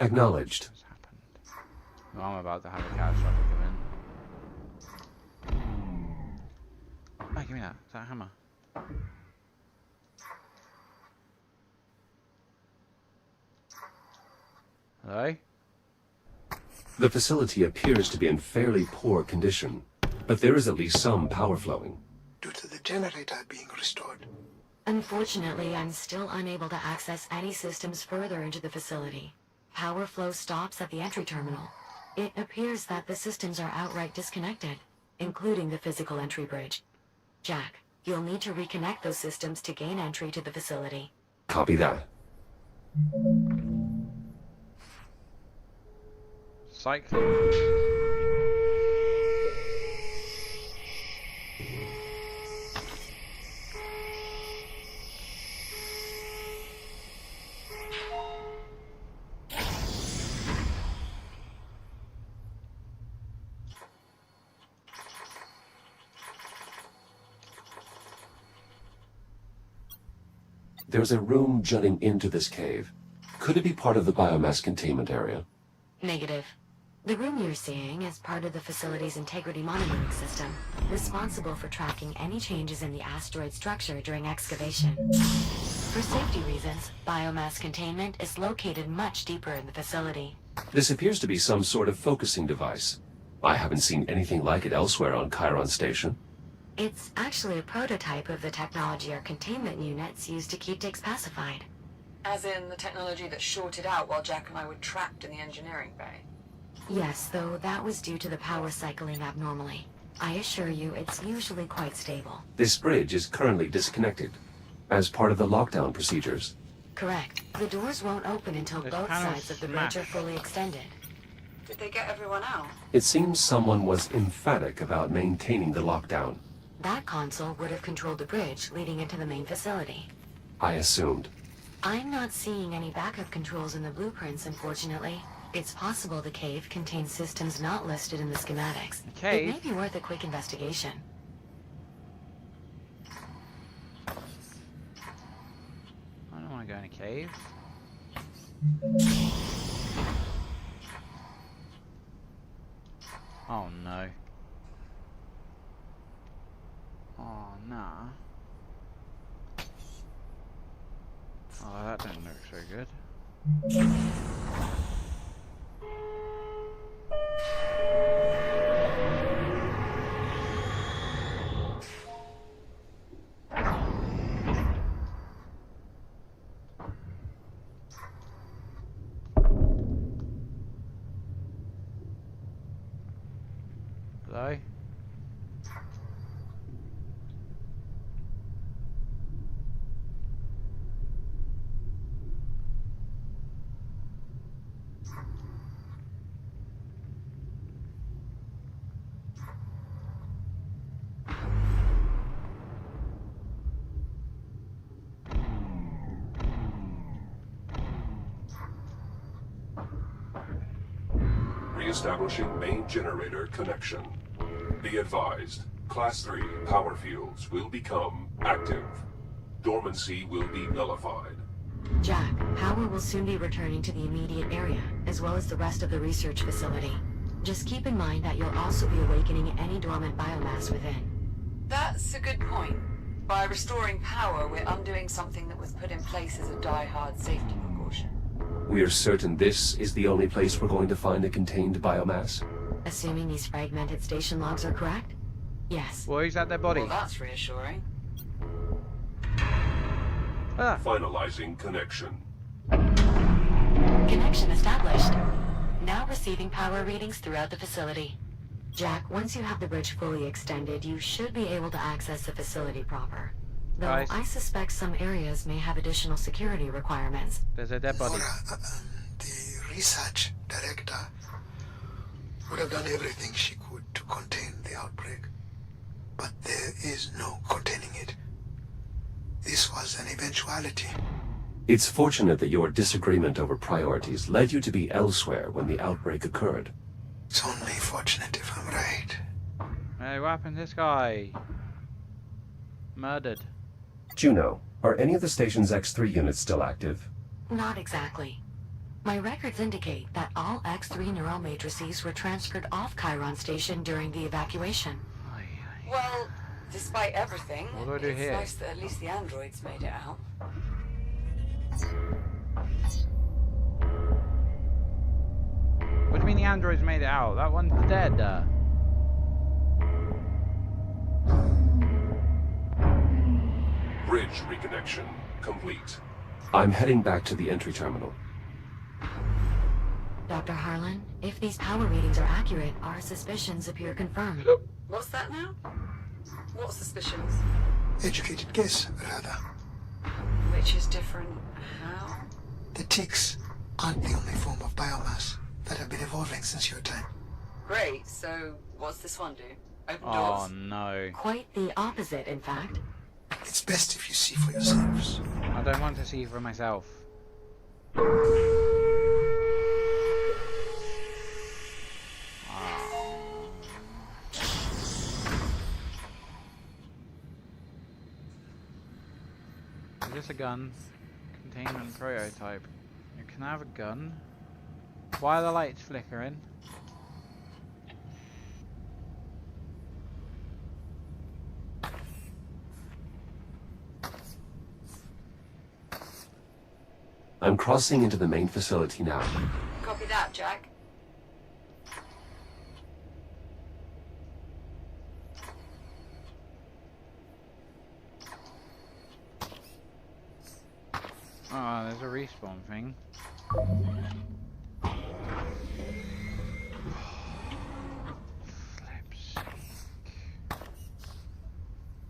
Acknowledged. has happened. Well, I'm about to have a catastrophic event. Oh, give me that. Is that a hammer? Hello? The facility appears to be in fairly poor condition, but there is at least some power flowing. Due to the generator being restored. Unfortunately, I'm still unable to access any systems further into the facility. Power flow stops at the entry terminal. It appears that the systems are outright disconnected, including the physical entry bridge. Jack, you'll need to reconnect those systems to gain entry to the facility. Copy that. Cycling. There's a room jutting into this cave. Could it be part of the biomass containment area? Negative. The room you're seeing is part of the facility's integrity monitoring system, responsible for tracking any changes in the asteroid structure during excavation. For safety reasons, biomass containment is located much deeper in the facility. This appears to be some sort of focusing device. I haven't seen anything like it elsewhere on Chiron Station. It's actually a prototype of the technology our containment units use to keep Dix pacified. As in the technology that shorted out while Jack and I were trapped in the engineering bay. Yes, though that was due to the power cycling abnormally. I assure you, it's usually quite stable. This bridge is currently disconnected, as part of the lockdown procedures. Correct. The doors won't open until This both panel's sides of the bridge are smashed. fully extended. Did they get everyone out? It seems someone was emphatic about maintaining the lockdown. That console would have controlled the bridge leading into the main facility. I assumed. I'm not seeing any backup controls in the blueprints, unfortunately. It's possible the cave contains systems not listed in the schematics. The cave? It may be worth a quick investigation. I don't want to go in a cave. Oh no. Oh nah. Oh, that didn't look so good. Hello? Reestablishing main generator connection. Be advised, Class 3 power fields will become active. Dormancy will be nullified. Jack, power will soon be returning to the immediate area, as well as the rest of the research facility. Just keep in mind that you'll also be awakening any dormant biomass within. That's a good point. By restoring power, we're undoing something that was put in place as a die-hard safety precaution. We're certain this is the only place we're going to find the contained biomass? Assuming these fragmented station logs are correct? Yes. Well, is that their body? Well, that's reassuring. Ah. Finalizing connection. Connection established. Now receiving power readings throughout the facility. Jack, once you have the bridge fully extended, you should be able to access the facility proper. Though Guys. I suspect some areas may have additional security requirements. There's a dead body. Laura, the research director would have done everything she could to contain the outbreak. But there is no containing it. This was an eventuality. It's fortunate that your disagreement over priorities led you to be elsewhere when the outbreak occurred. It's only fortunate if I'm right. Hey, what happened to this guy? Murdered. Juno, are any of the station's X3 units still active? Not exactly. My records indicate that all X3 neural matrices were transferred off Chiron Station during the evacuation. Well, despite everything, What do I do it's here? nice that at least the androids made it out. What do you mean the androids made it out? That one's dead. Bridge reconnection complete. I'm heading back to the entry terminal. Dr. Harlan, if these power readings are accurate, our suspicions appear confirmed. What's that now? What suspicions? Educated guess, rather. Which is different how? The ticks aren't the only form of biomass that have been evolving since your time. Great, so what's this one do? Open Oh doors? no. Quite the opposite, in fact. It's best if you see for yourselves. I don't want to see for myself. Is this a gun? Containment prototype. You can have a gun. Why are the lights flickering? I'm crossing into the main facility now. Copy that, Jack. Oh, there's a respawn thing. Flip's sake.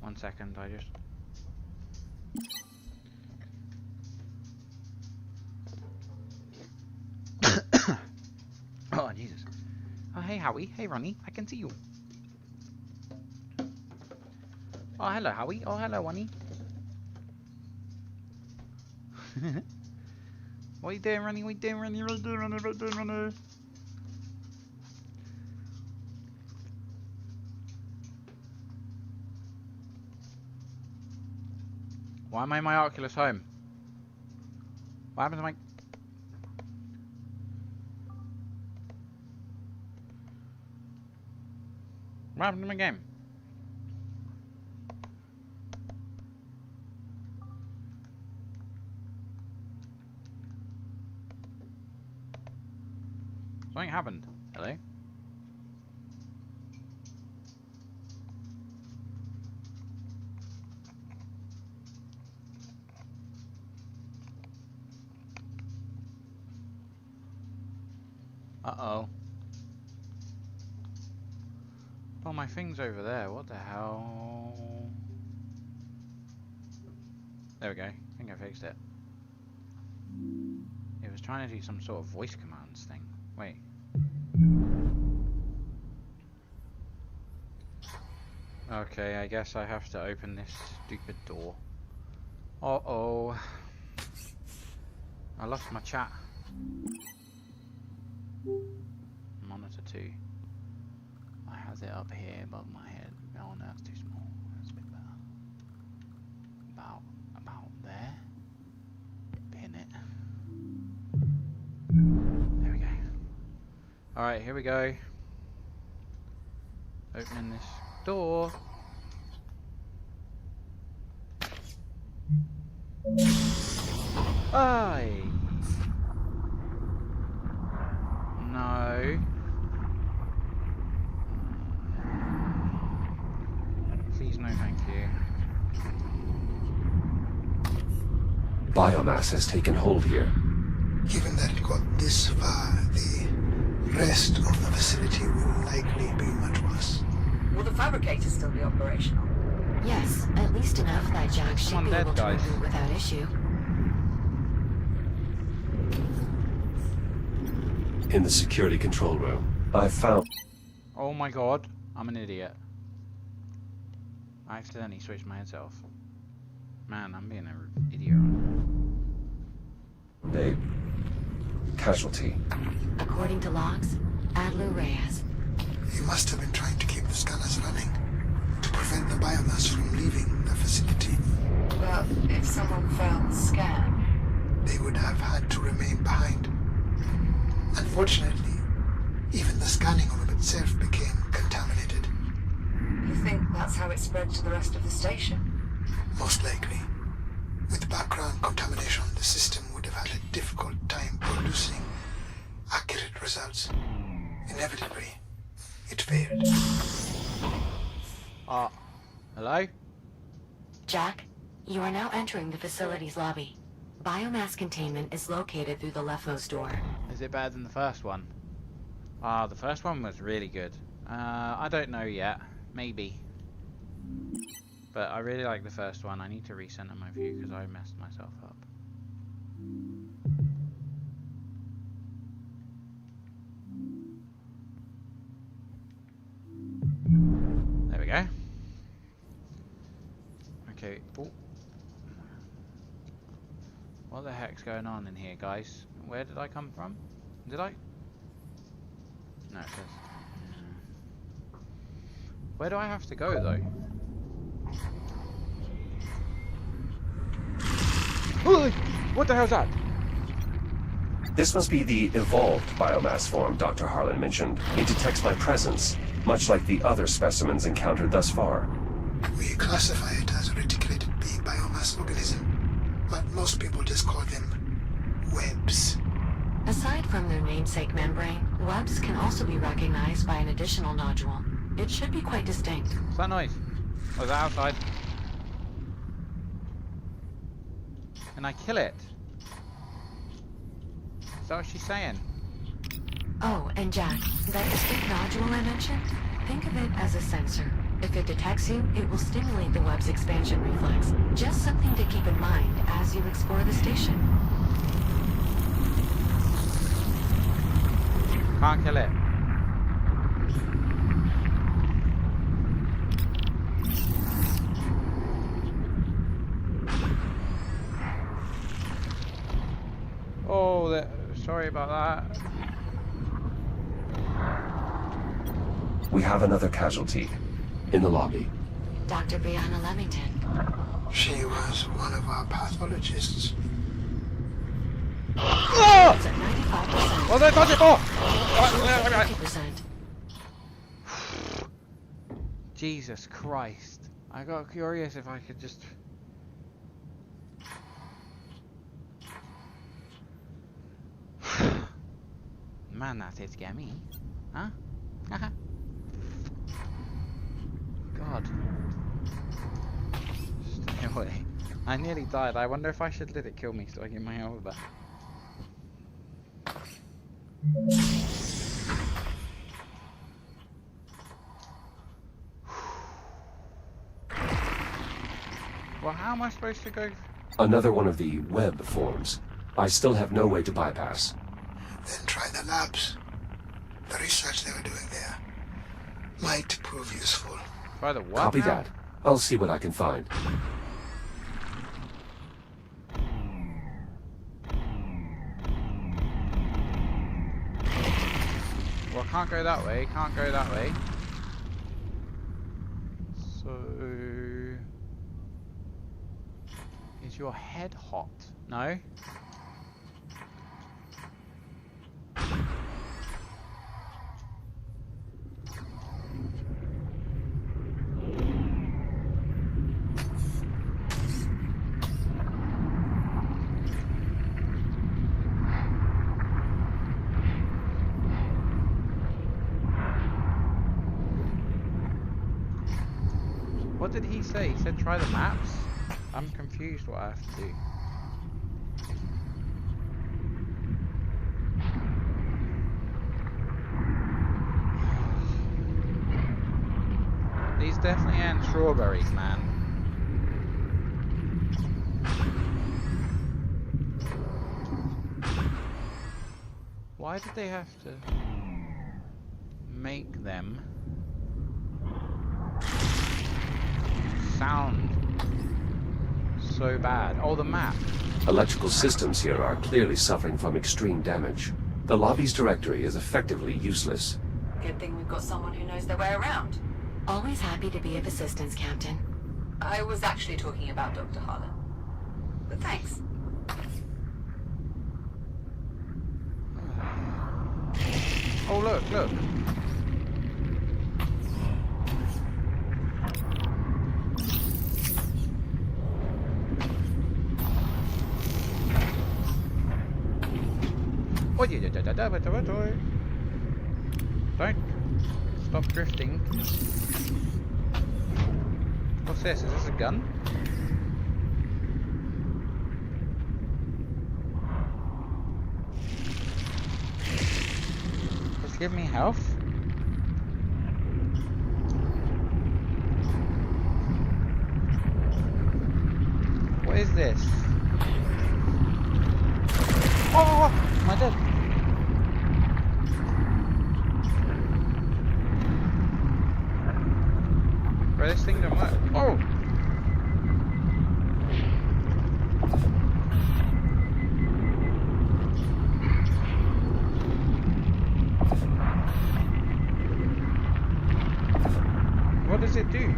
1 second, I just... Oh, Jesus. Oh, hey, Howie. Hey, Ronnie. I can see you. Oh, hello, Howie. Oh, hello, Ronnie. What are you doing, Ronnie? What are you doing, Ronnie? What are you doing, Ronnie? What are you doing, Ronnie? Why am I in my Oculus home? What happened to my... What happened to my game? Something happened. Hello? Uh-oh. Oh, my thing's over there. What the hell? There we go. I think I fixed it. It was trying to do some sort of voice commands thing. Wait. Okay, I guess I have to open this stupid door. Uh-oh. I lost my chat. Monitor 2. I have it up here above my head. Oh no, it's too small. That's a bit better. About there. Pin it. There we go. Alright, here we go. Opening this door. Aye. No. Please, no, thank you. Biomass has taken hold here. Given that it got this far, the rest of the facility will likely be much worse. Will the fabricator still be operational? Yes, at least enough that Jack should be able to reboot without issue. In the security control room, I found... Oh my god, I'm an idiot. I accidentally switched my headset off. Man, I'm being an idiot. a casualty. According to logs, Adler Reyes. He must have been trying to keep the scanners running to prevent the biomass from leaving the facility. But if someone found the scan, they would have had to remain behind. Unfortunately, even the scanning room itself became contaminated. you think that's how it spread to the rest of the station? Most likely. With background contamination, the system would have had a difficult time producing accurate results. Inevitably, it failed. Hello? Jack, you are now entering the facility's lobby. Biomass containment is located through the leftmost door. Is it better than the first one? The first one was really good. I don't know yet. Maybe. But I really like the first one. I need to recenter my view because I messed myself up. There we go. Okay. Oh. What the heck's going on in here, guys? Where did I come from? Did I? No, it says. Where do I have to go, though? What the hell's that? This must be the evolved biomass form Dr. Harlan mentioned. It detects my presence, much like the other specimens encountered thus far. We classify it as a reticulated B biomass organism, but most people just call them webs. Aside from their namesake membrane, webs can also be recognized by an additional nodule. It should be quite distinct. What's that noise? Oh, is that outside? Can I kill it? Is that what she's saying? Oh, and Jack, that distinct nodule I mentioned, think of it as a sensor. If it detects you, it will stimulate the web's expansion reflex. Just something to keep in mind as you explore the station. Can't kill it. Oh, sorry about that. We have another casualty in the lobby. Dr. Brianna Leamington. She was one of our pathologists. It's at 95%. What did I touch it for? 50%. Jesus Christ. I got curious if I could just... Man, that did scare me. Huh? God. Stay away. I nearly died. I wonder if I should let it kill me so I get my health back. Well, how am I supposed to go? Another one of the web forms. I still have no way to bypass. Then try the labs. The research they were doing there might prove useful. Try the what? Copy now? that. I'll see what I can find. Well, can't go that way. Can't go that way. So, is your head hot? No. What did he say? He said try the maps? I'm confused what I have to do. These definitely aren't strawberries, man. Why did they have to make them sound so bad? Oh, the map. Electrical systems here are clearly suffering from extreme damage. The lobby's directory is effectively useless. Good thing we've got someone who knows their way around. Always happy to be of assistance, Captain. I was actually talking about Dr. Harlan. But thanks. Oh, look, look. Oh, yeah, don't stop drifting. What's this? Is this a gun? Does it give me health? What is this? Oh! Am I dead? Bro, this thing don't work. Oh! What does it do?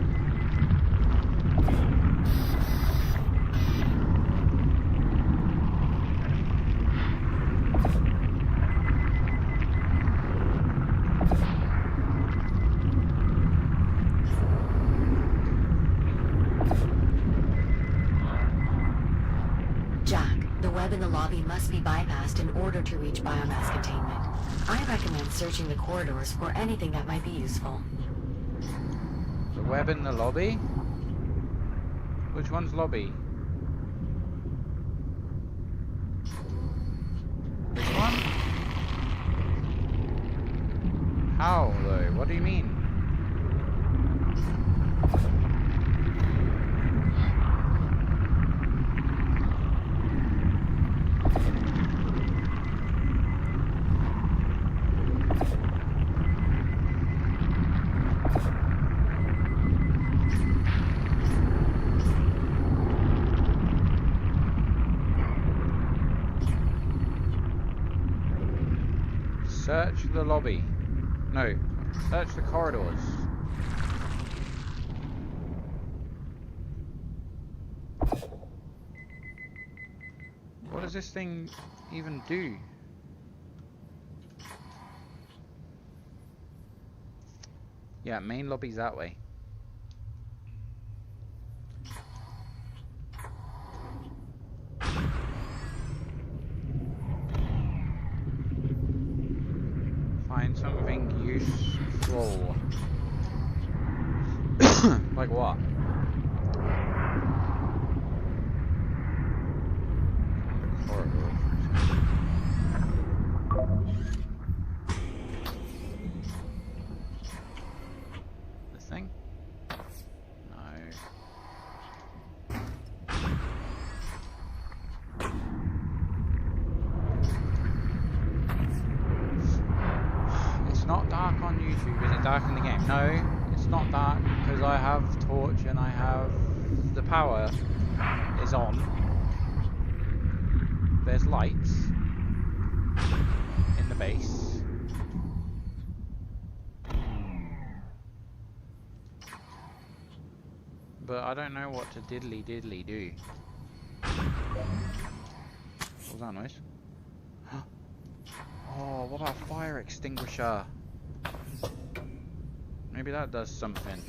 Must be bypassed in order to reach biomass containment. I recommend searching the corridors for anything that might be useful. The web in the lobby? Which one's lobby? This one? How though? What do you mean? Search the lobby. No, search the corridors. What does this thing even do? Yeah, main lobby's that way. Find something useful. Like what? Corridor. This thing? No. It's not dark on YouTube. Is it dark in the game? No, it's not dark because I have torch and I have the power is on. There's lights in the base. But I don't know what to diddly diddly do. What was that noise? Oh, what about a fire extinguisher? Maybe that does something.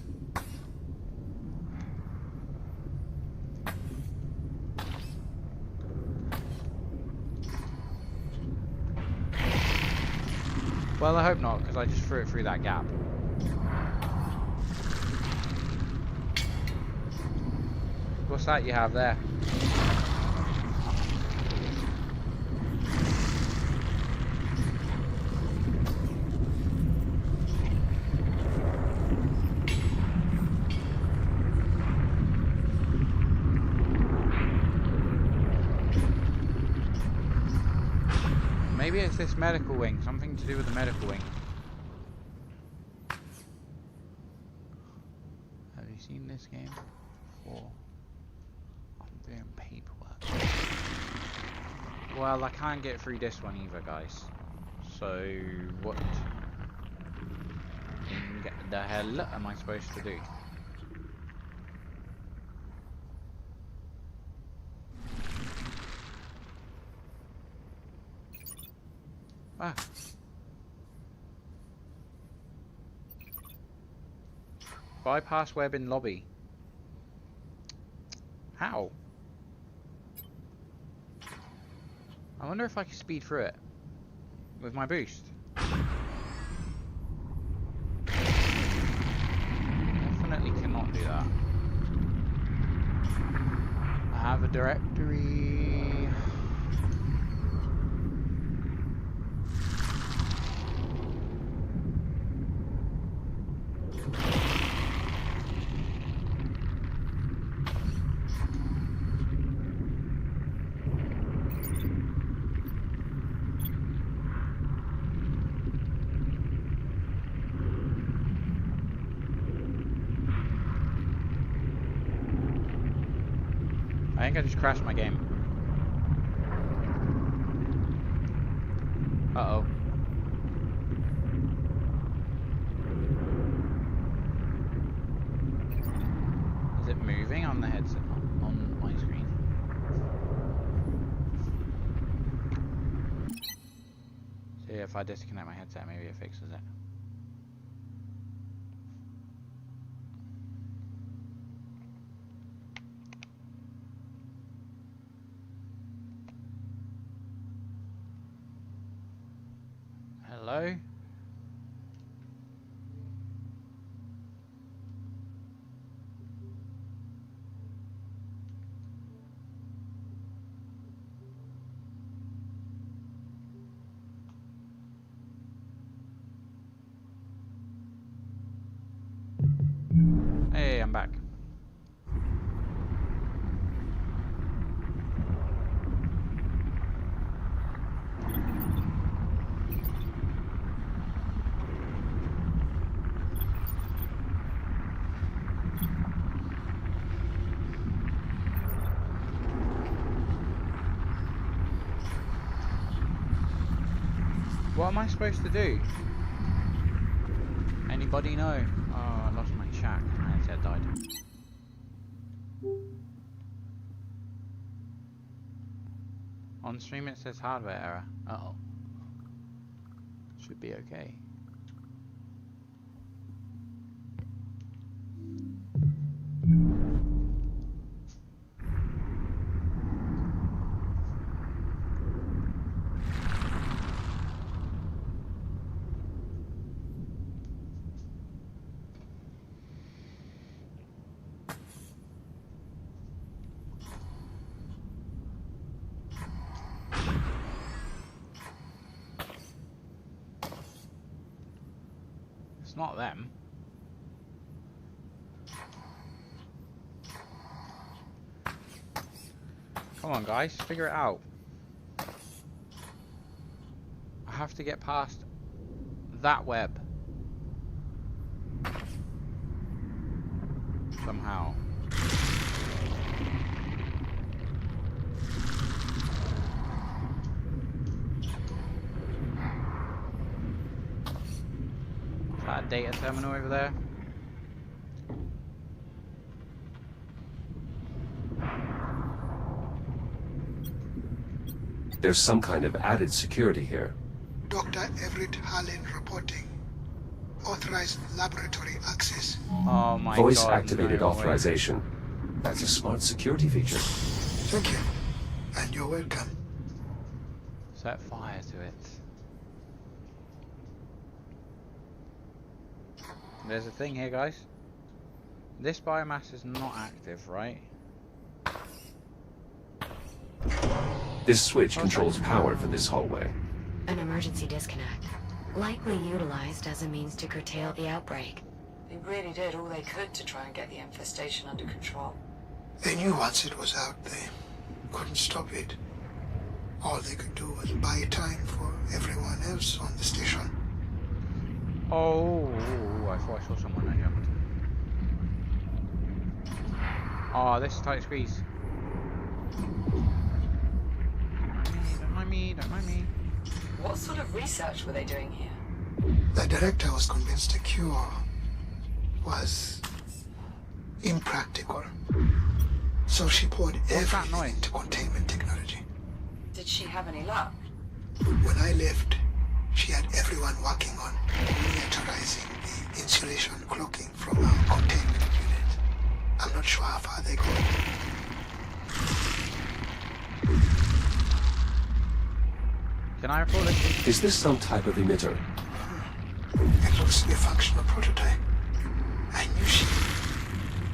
Well, I hope not, because I just threw it through that gap. What's that you have there? Maybe it's this medical wing, something to do with the medical wing. Have you seen this game before? I'm doing paperwork. Well, I can't get through this one either, guys. So, what in the hell am I supposed to do? Ah. Bypass web in lobby. How? I wonder if I can speed through it with my boost. Definitely cannot do that. I have a directory. I think I just crashed my game. Uh-oh. Is it moving on the headset, on my screen? See, if I disconnect my headset, maybe it fixes it. Hello? Hey, I'm back. What am I supposed to do? Anybody know? Oh, I lost my shack. My headset died. On stream it says hardware error. Uh-oh. Should be okay. It's not them. Come on, guys, figure it out. I have to get past that web. Somehow. Is that a data terminal over there? There's some kind of added security here. Dr. Everett Harlan reporting. Authorized laboratory access. Oh my god. Voice-activated authorization. That's a smart security feature. Thank you. And you're welcome. Set fire to it. There's a thing here, guys. This biomass is not active, right? This switch controls power for this hallway. An emergency disconnect. Likely utilized as a means to curtail the outbreak. They really did all they could to try and get the infestation under control. They knew once it was out, they couldn't stop it. All they could do was buy time for everyone else on the station. Oh, I thought I saw someone that jumped. Oh, this is tight squeeze. Don't mind me, don't mind me. What sort of research were they doing here? The director was convinced the cure was impractical. So she poured everything into containment technology. Did she have any luck? When I left, she had everyone working on miniaturizing the insulation cloaking from our containment unit. I'm not sure how far they got. Can I report it? Is this some type of emitter? It looks to be a functional prototype. I knew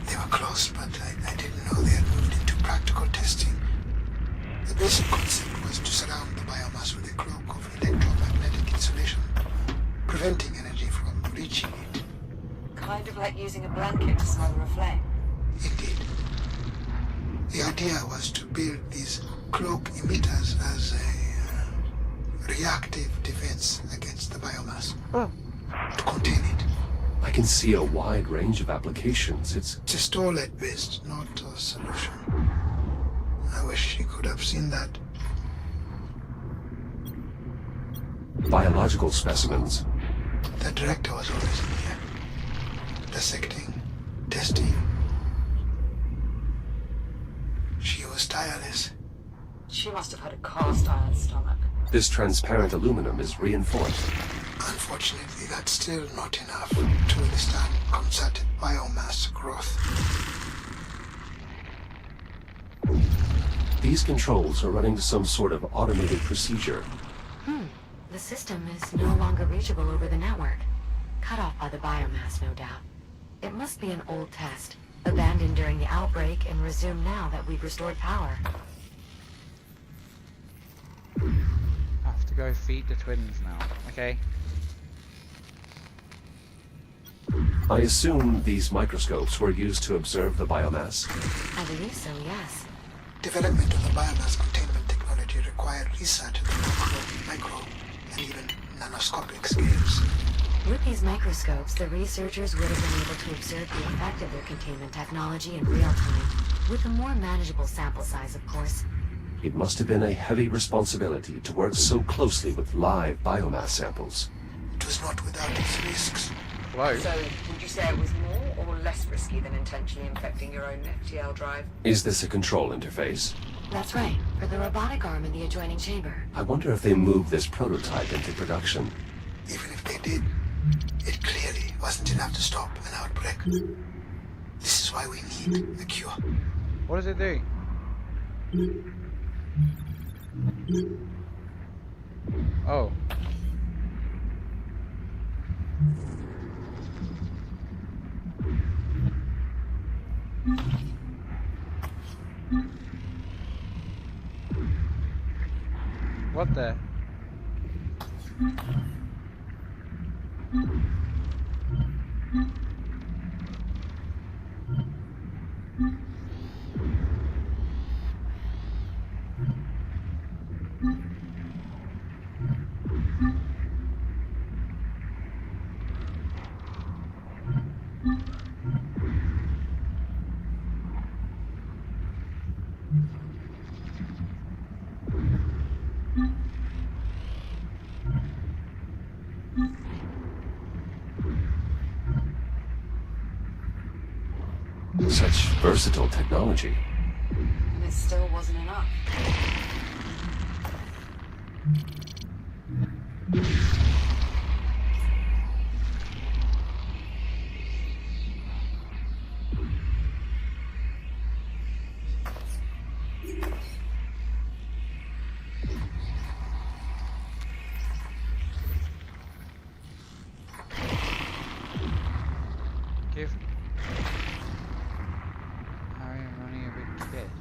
they were close, but I didn't know they had moved into practical testing. The basic concept was to surround the biomass with a cloak of electromagnetic insulation, preventing energy from reaching it. Kind of like using a blanket to smother a flame. Indeed. The idea was to build these cloak emitters as a reactive defense against the biomass. To contain it. I can see a wide range of applications. It's a store-led based, not a solution. I wish you could have seen that. Biological specimens. The director was always in here. Dissecting, testing. She was tireless. She must have had a cast iron stomach. This transparent aluminum is reinforced. Unfortunately, that's still not enough to withstand concerted biomass growth. These controls are running some sort of automated procedure. The system is no longer reachable over the network. Cut off by the biomass, no doubt. It must be an old test, abandoned during the outbreak and resumed now that we've restored power. Have to go feed the twins now. Okay. I assume these microscopes were used to observe the biomass. I believe so, yes. Development of the biomass containment technology required research at the micro, and even nanoscopic scales. With these microscopes, the researchers would have been able to observe the effect of their containment technology in real time, with a more manageable sample size, of course. It must have been a heavy responsibility to work so closely with live biomass samples. It was not without its risks. Whoa. So, would you say it was more or less risky than intentionally infecting your own FTL drive? Is this a control interface? That's right, for the robotic arm in the adjoining chamber. I wonder if they moved this prototype into production. Even if they did, it clearly wasn't enough to stop an outbreak. This is why we need a cure. What does it do? Oh. What the? Such versatile technology. And it still wasn't enough. Give. Harry and Ronnie a big kiss.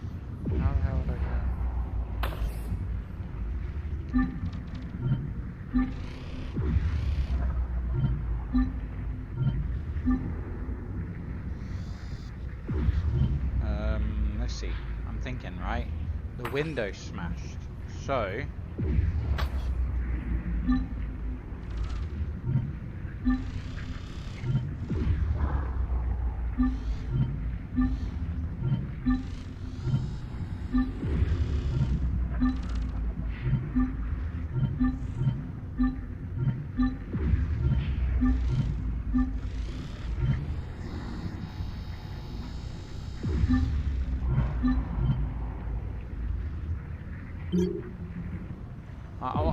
How the hell would I go? Let's see. I'm thinking, right? The window's smashed. So...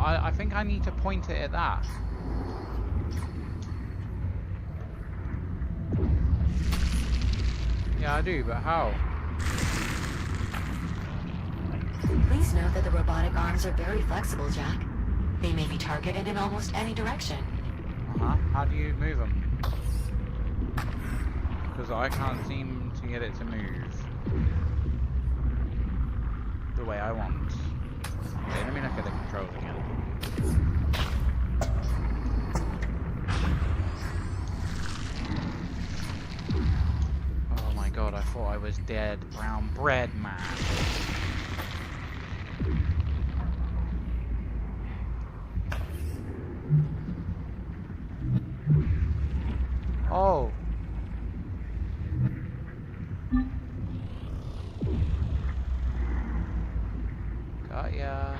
I think I need to point it at that. Yeah, I do, but how? Please note that the robotic arms are very flexible, Jack. They may be targeted in almost any direction. How do you move them? Because I can't seem to get it to move the way I want. Okay, let me look at the controls again. Oh my god, I thought I was dead. Brown bread man. Oh. Got ya.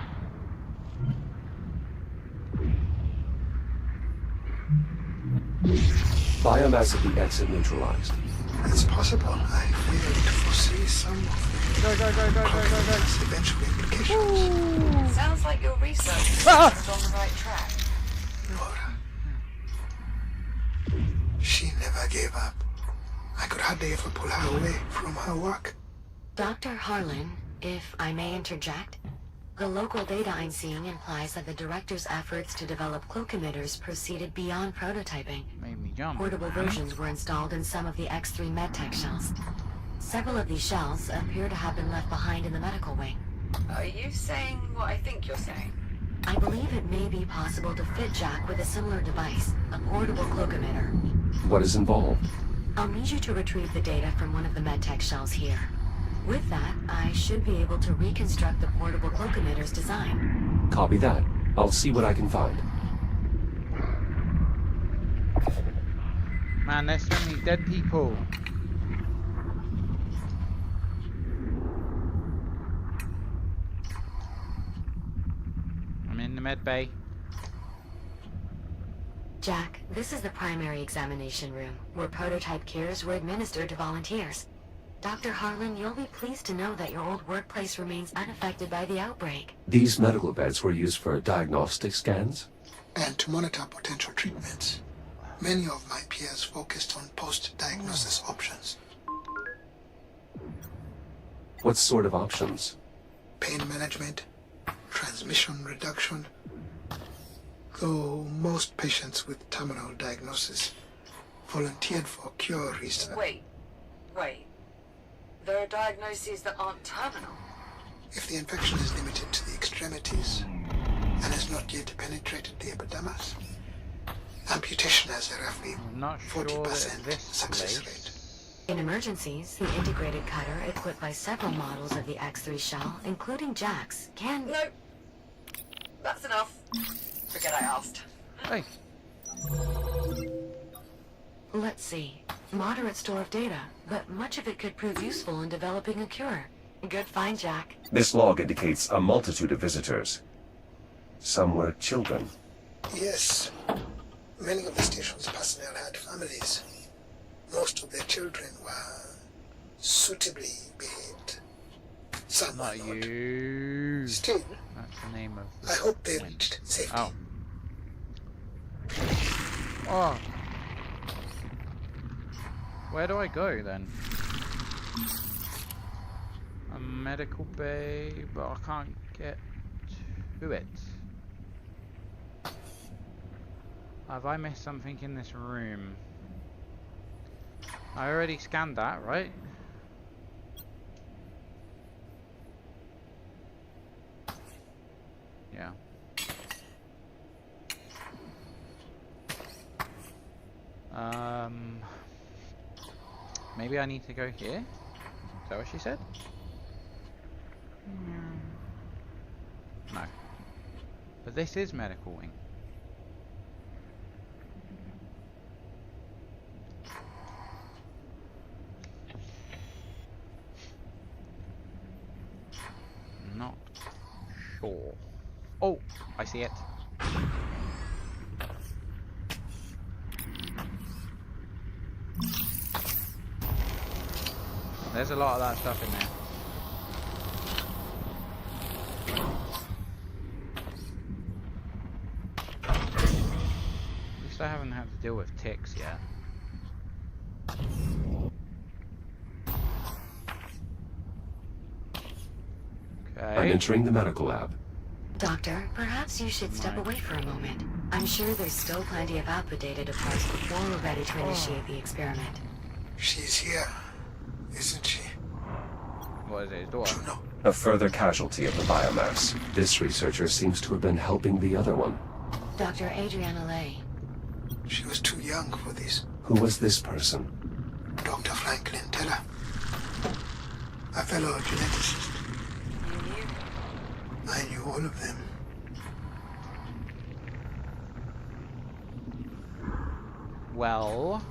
Biomass at the exit neutralized. It's possible. I failed to foresee some of the eventual implications. Sounds like your research is on the right track. Laura. She never gave up. I could hardly ever pull her away from her work. Dr. Harlan, if I may interject, the local data I'm seeing implies that the director's efforts to develop cloak emitters proceeded beyond prototyping. Made me jump. Portable versions were installed in some of the X3 medtech shells. Several of these shells appear to have been left behind in the medical wing. Are you saying what I think you're saying? I believe it may be possible to fit Jack with a similar device, a portable cloak emitter. What is involved? I'll need you to retrieve the data from one of the medtech shells here. With that, I should be able to reconstruct the portable cloak emitter's design. Copy that. I'll see what I can find. Man, there's so many dead people. I'm in the med bay. Jack, this is the primary examination room, where prototype cures were administered to volunteers. Dr. Harlan, you'll be pleased to know that your old workplace remains unaffected by the outbreak. These medical beds were used for diagnostic scans? And to monitor potential treatments. Many of my peers focused on post-diagnosis options. What sort of options? Pain management, transmission reduction. Though most patients with terminal diagnosis volunteered for cure research. Wait. There are diagnoses that aren't terminal. If the infection is limited to the extremities and has not yet penetrated the epidermis, amputation has a roughly I'm not sure 40% that success this rate. In emergencies, the integrated cutter, equipped by several models of the X3 shell, including Jack's, can... No. That's enough. Forget I asked. Hey. Let's see. Moderate store of data, but much of it could prove useful in developing a cure. Good find, Jack. This log indicates a multitude of visitors. Some were children. Yes. Many of the station's personnel had families. Most of their children were suitably behaved. Some Not were not. you. Still, That's the name of I hope they wind. reached safety. Oh. Oh. Where do I go then? A medical bay, but I can't get to it. Have I missed something in this room? I already scanned that, right? Yeah. Maybe I need to go here? Is that what she said? No. But this is medical wing. Not sure. Oh, I see it. There's a lot of that stuff in there. At least I haven't had to deal with ticks yet. Okay. I'm entering the medical lab. Doctor, perhaps you should step away for a moment. I'm sure there's still plenty of output data to parse before we're ready to initiate the experiment. She's here, isn't she? What is it, his daughter? No. A further casualty of the biomass. This researcher seems to have been helping the other one. Dr. Adriana Lay. She was too young for this. Who was this person? Dr. Franklin Teller. A fellow geneticist. You knew? I knew all of them. Well...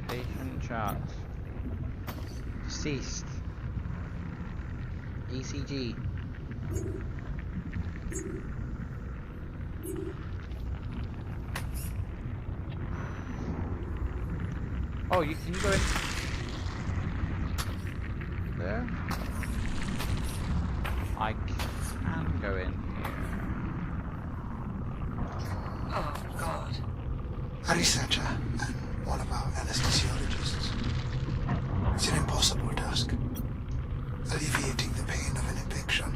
Patient charts. Deceased. ECG. Oh, can you go in there? I can go in here. Oh, God. A researcher and one of our anesthesiologists. It's an impossible task. Alleviating the pain of an infection,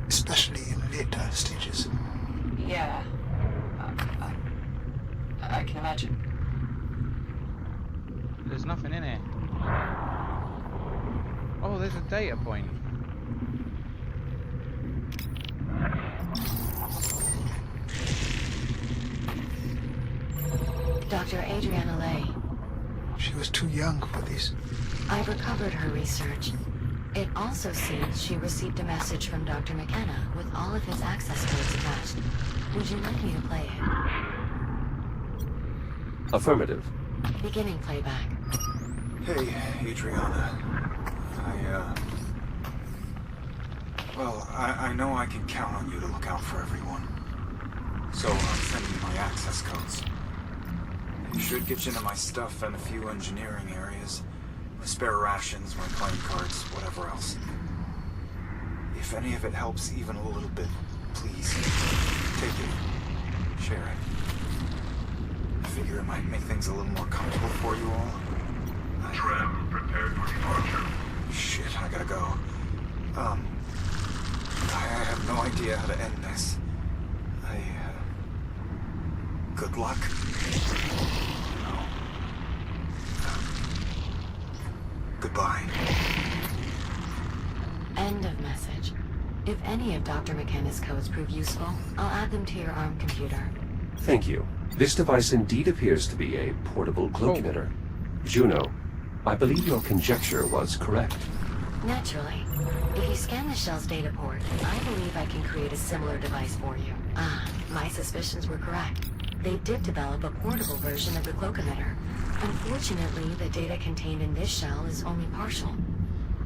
especially in later stages. Yeah. I can imagine. There's nothing in here. Oh, there's a data point. Dr. Adriana Lay. She was too young for this. I've recovered her research. It also seems she received a message from Dr. McKenna with all of his access codes attached. Would you like me to play it? Affirmative. Beginning playback. Hey, Adriana. Well, I know I can count on you to look out for everyone. So I'm sending you my access codes. You should get you into my stuff and a few engineering areas. My spare rations, my playing cards, whatever else. If any of it helps even a little bit, please, take it. Share it. I figure it might make things a little more comfortable for you all. Tram prepared for departure. Shit, I gotta go. I have no idea how to end this. Good luck. No. Goodbye. End of message. If any of Dr. McKenna's codes prove useful, I'll add them to your ARM computer. Thank you. This device indeed appears to be a portable cloak emitter. Juno, I believe your conjecture was correct. Naturally. If you scan the shell's data port, I believe I can create a similar device for you. My suspicions were correct. They did develop a portable version of the cloak emitter. Unfortunately, the data contained in this shell is only partial.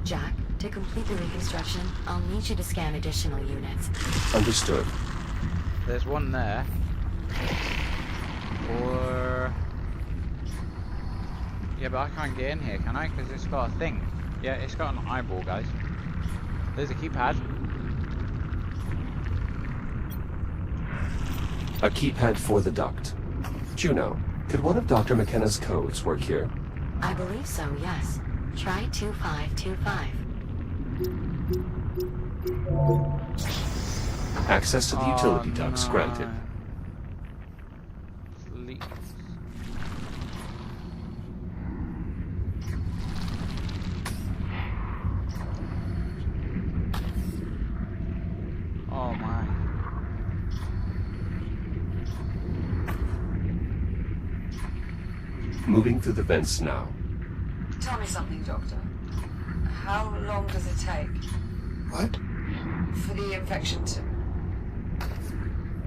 Jack, to complete the reconstruction, I'll need you to scan additional units. Understood. There's one there. Or... Yeah, but I can't get in here, can I? Because it's got a thing. Yeah, it's got an eyeball, guys. There's a keypad. A keypad for the duct. Juno, could one of Dr. McKenna's codes work here? I believe so, yes. Try 2525. Access to the utility ducts granted. Please. Oh my. Moving through the vents now. Tell me something, Doctor. How long does it take? What? For the infection to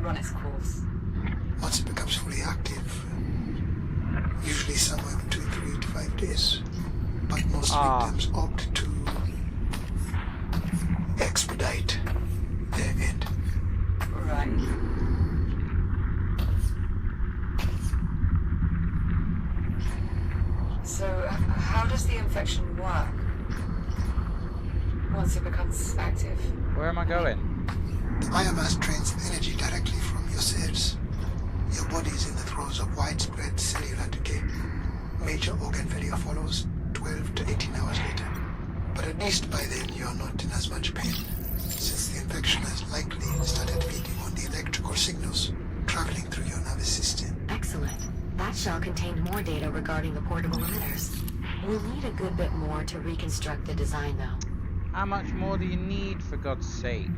run its course. Once it becomes fully active, usually somewhere between 3 to 5 days. But most victims opt to expedite their end. Right. So, how does the infection work? Once it becomes active? Where am I going? The biomass drains energy directly from your cells. Your body is in the throes of widespread cellular decay. Major organ failure follows 12 to 18 hours later. But at least by then you are not in as much pain, since the infection has likely started feeding on the electrical signals traveling through your nervous system. Excellent. That shell contained more data regarding the portable emitters. We'll need a good bit more to reconstruct the design, though. How much more do you need, for God's sake?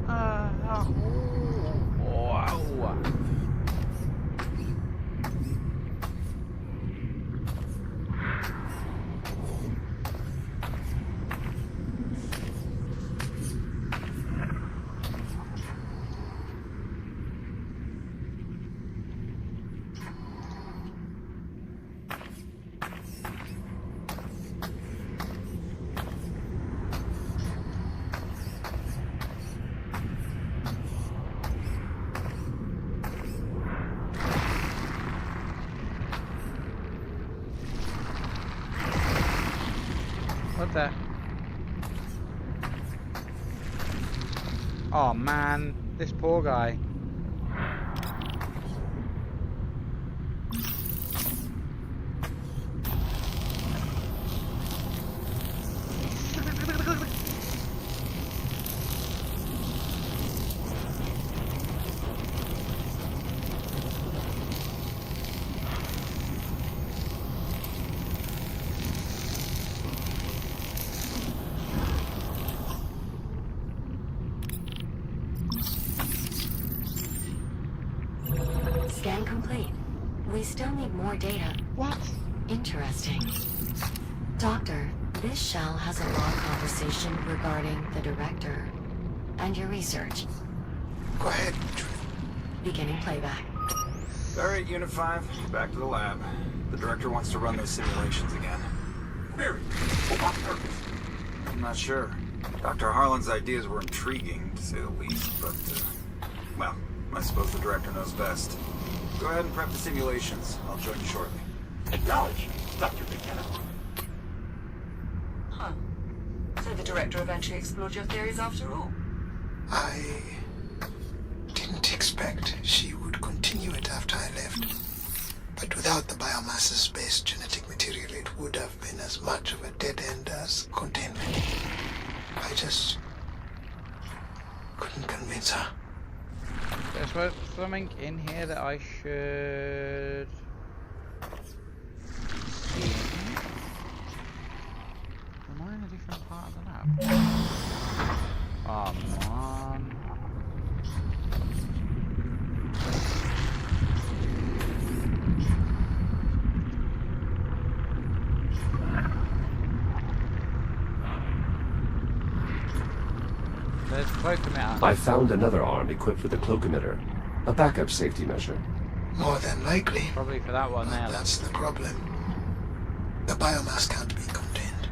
Wow. What the? Oh man, this poor guy. Scan complete. We still need more data. What? Interesting. Doctor, this shell has a long conversation regarding the director and your research. Go ahead. Beginning playback. Alright, Unit 5, back to the lab. The director wants to run those simulations again. Mary, for what purpose? I'm not sure. Dr. Harlan's ideas were intriguing, to say the least, but, well, I suppose the director knows best. Go ahead and prep the simulations. I'll join you shortly. Acknowledge, Dr. McKenna. Huh. So the director eventually explored your theories after all? I didn't expect she would continue it after I left. But without the biomasses-based genetic material, it would have been as much of a dead end as containment. I just couldn't convince her. There's something in here that I should see. Am I in a different part of the lab? Oh man. There's cloak emitter. I found another arm equipped with a cloak emitter, a backup safety measure. More than likely. Probably for that one there. That's the problem. The biomass can't be contained,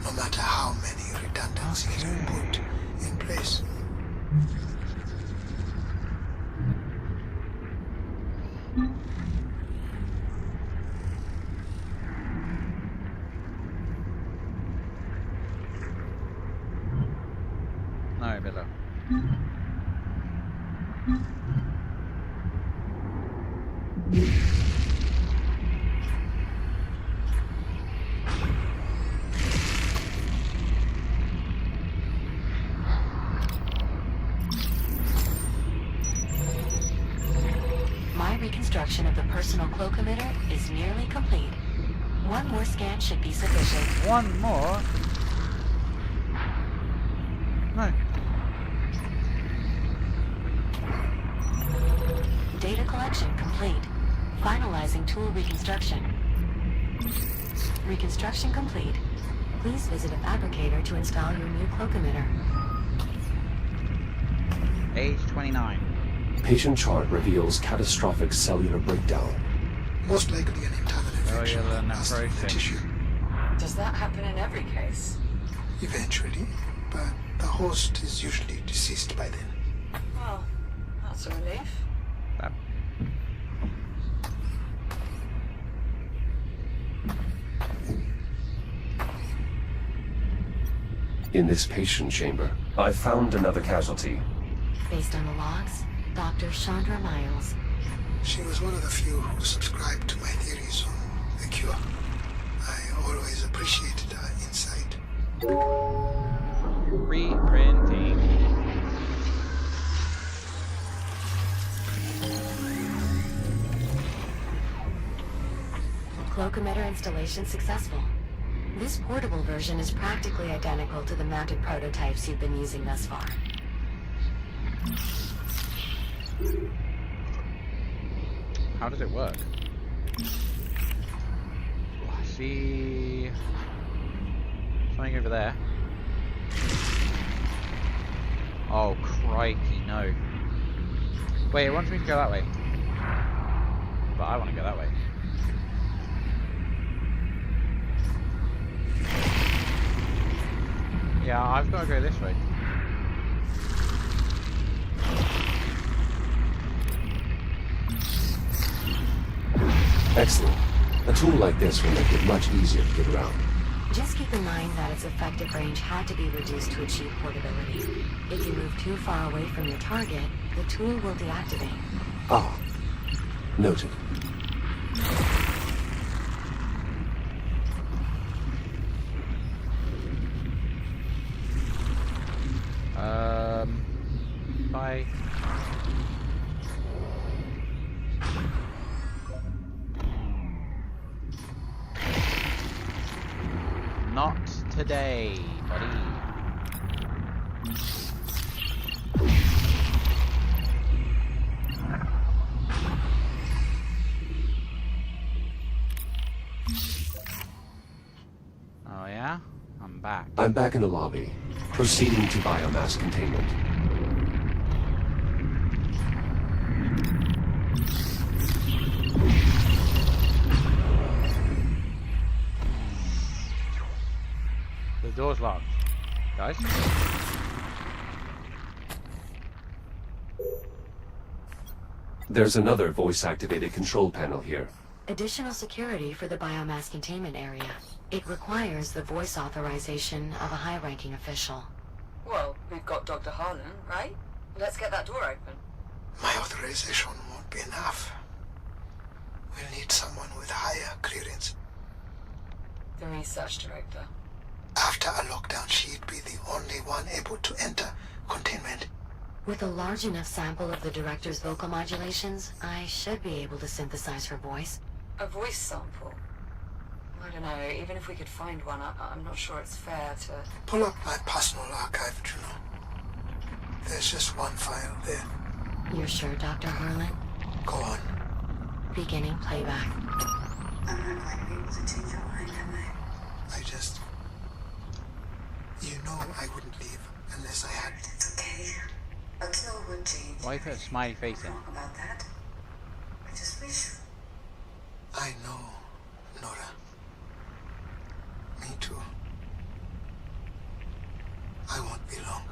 no matter how many redundancies we put in place. No, better. My reconstruction of the personal cloak emitter is nearly complete. One more scan should be sufficient. One more? No. Data collection complete. Finalizing tool reconstruction. Reconstruction complete. Please visit a fabricator to install your new cloak emitter. Age 29. Patient chart reveals catastrophic cellular breakdown. Most likely an internal infection Cellular of the necrosis. tissue. Does that happen in every case? Eventually, but the host is usually deceased by then. Well, that's a relief. That In this patient chamber, I found another casualty. Based on the logs, Dr. Chandra Miles. She was one of the few who subscribed to my theories on the cure. I always appreciated her insight. reprinting. Cloak emitter installation successful. This portable version is practically identical to the mounted prototypes you've been using thus far. How does it work? Oh, I see something over there. Oh, crikey, no. Wait, it wants me to go that way. But I want to go that way. Yeah, I've got to go this way. Excellent. A tool like this will make it much easier to get around. Just keep in mind that its effective range had to be reduced to achieve portability. If you move too far away from your target, the tool will deactivate. Ah. Noted. Bye. Not today, buddy. Oh yeah? I'm back. I'm back in the lobby, proceeding to biomass containment. The door's locked. Guys? There's another voice-activated control panel here. Additional security for the biomass containment area. It requires the voice authorization of a high-ranking official. Well, we've got Dr. Harlan, right? Let's get that door open. My authorization won't be enough. We'll need someone with higher clearance. The research director. After a lockdown, she'd be the only one able to enter containment. With a large enough sample of the director's vocal modulations, I should be able to synthesize her voice. A voice sample? I don't know, even if we could find one, I'm not sure it's fair to... Pull up my personal archive, Juno. There's just one file there. You're sure, Dr. Harlan? Go on. Beginning playback. I'm not going to be able to change your mind, am I? I just... You know I wouldn't leave unless I had... It's okay. A kill would change. Why put a smiley face in? Wrong about that. I just wish. I know, Nora. Me too. I won't be long.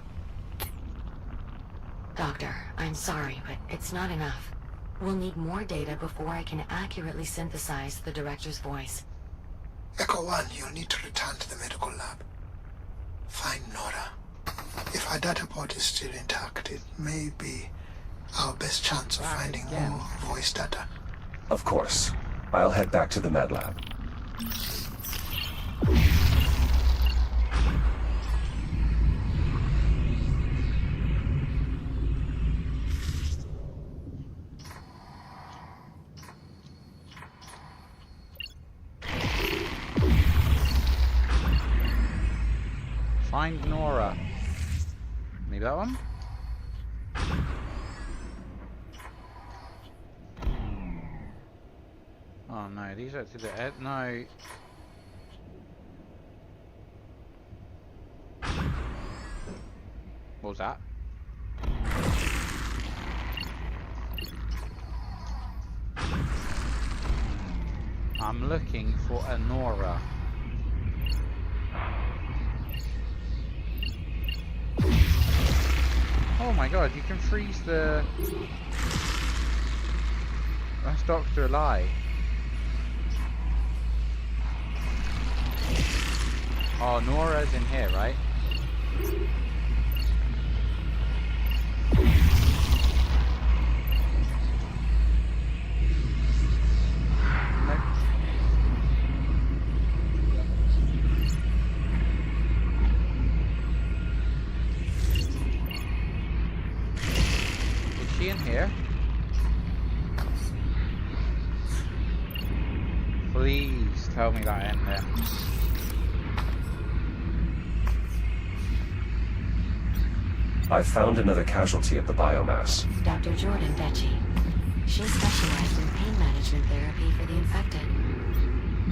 Doctor, I'm sorry, but it's not enough. We'll need more data before I can accurately synthesize the director's voice. Echo 1, you'll need to return to the medical lab. Find Nora. If our data pod is still intact, it may be our best chance of finding more voice data. Of course. I'll head back to the med lab. Find Nora. Maybe that one? Oh no, these are to the end. No. What was that? I'm looking for a Nora. Oh my god, you can freeze the... That's Dr. Lie. Oh, Nora's in here, right? Nope. Is she in here? Please tell me that in there. I've found another casualty of the biomass. Dr. Jordan Becci. She specialized in pain management therapy for the infected.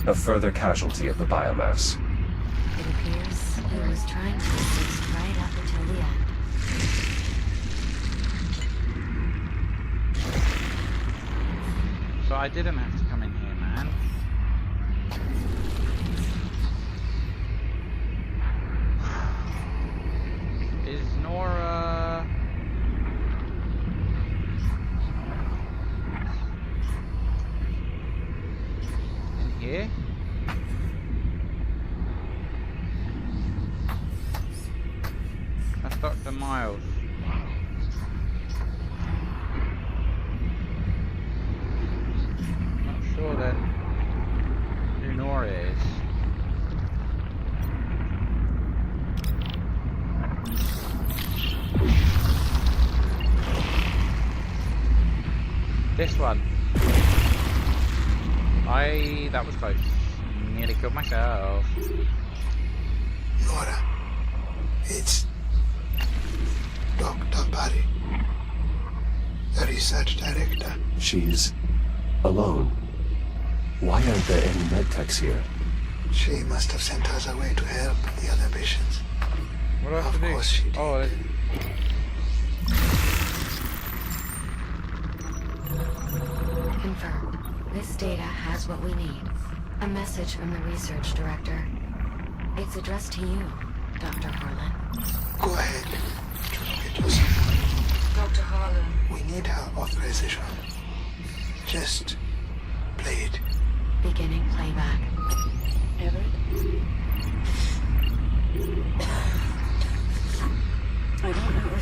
A further casualty of the biomass. It appears he was trying to assist right up until the end. So I didn't have to come in here, man. Is Nora... in here? That's Dr. Miles. Not sure then who Nora is. This one. That was close. Nearly killed myself. Nora, it's Dr. Barry, the research director. She's alone. Why aren't there any medtechs here? She must have sent us away to help the other patients. What do I have Of to do? course she did. Oh, Confirmed. This data has what we need. A message from the research director. It's addressed to you, Dr. Harlan. Go ahead. Get yourself. Dr. Harlan. We need her authorization. Just play it. Beginning playback. Everett? I don't know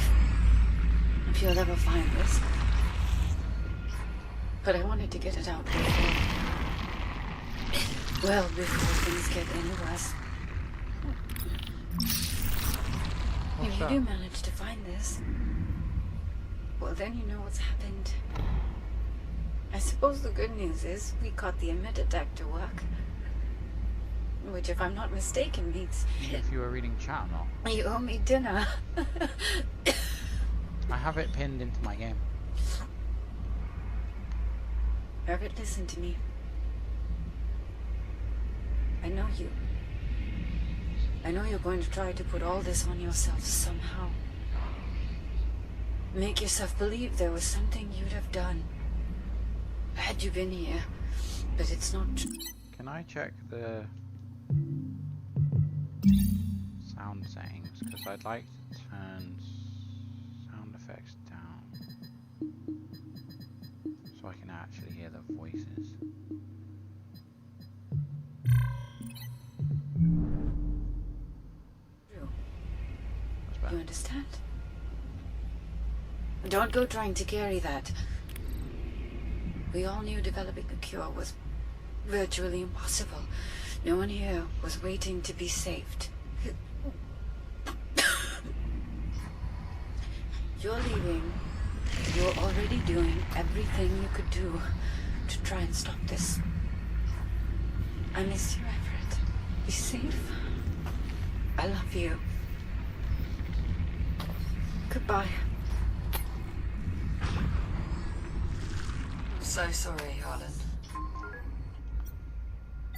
if you'll ever find this, but I wanted to get it out before. Well, before things get any worse. If you do manage to find this, well, then you know what's happened. I suppose the good news is we caught the emit attack to work. Which, if I'm not mistaken, means if you were reading chat or not. you owe me dinner. I have it pinned into my game. Everett, listen to me. I know you. I know you're going to try to put all this on yourself somehow. Make yourself believe there was something you'd have done had you been here, but it's not true. Can I check the sound settings? Because I'd like to turn sound effects down so I can actually hear the voices. You understand? Don't go trying to carry that. We all knew developing a cure was virtually impossible. No one here was waiting to be saved. You're leaving. You're already doing everything you could do to try and stop this. I miss you, Everett. Be safe. I love you. Goodbye. I'm so sorry, Harlan.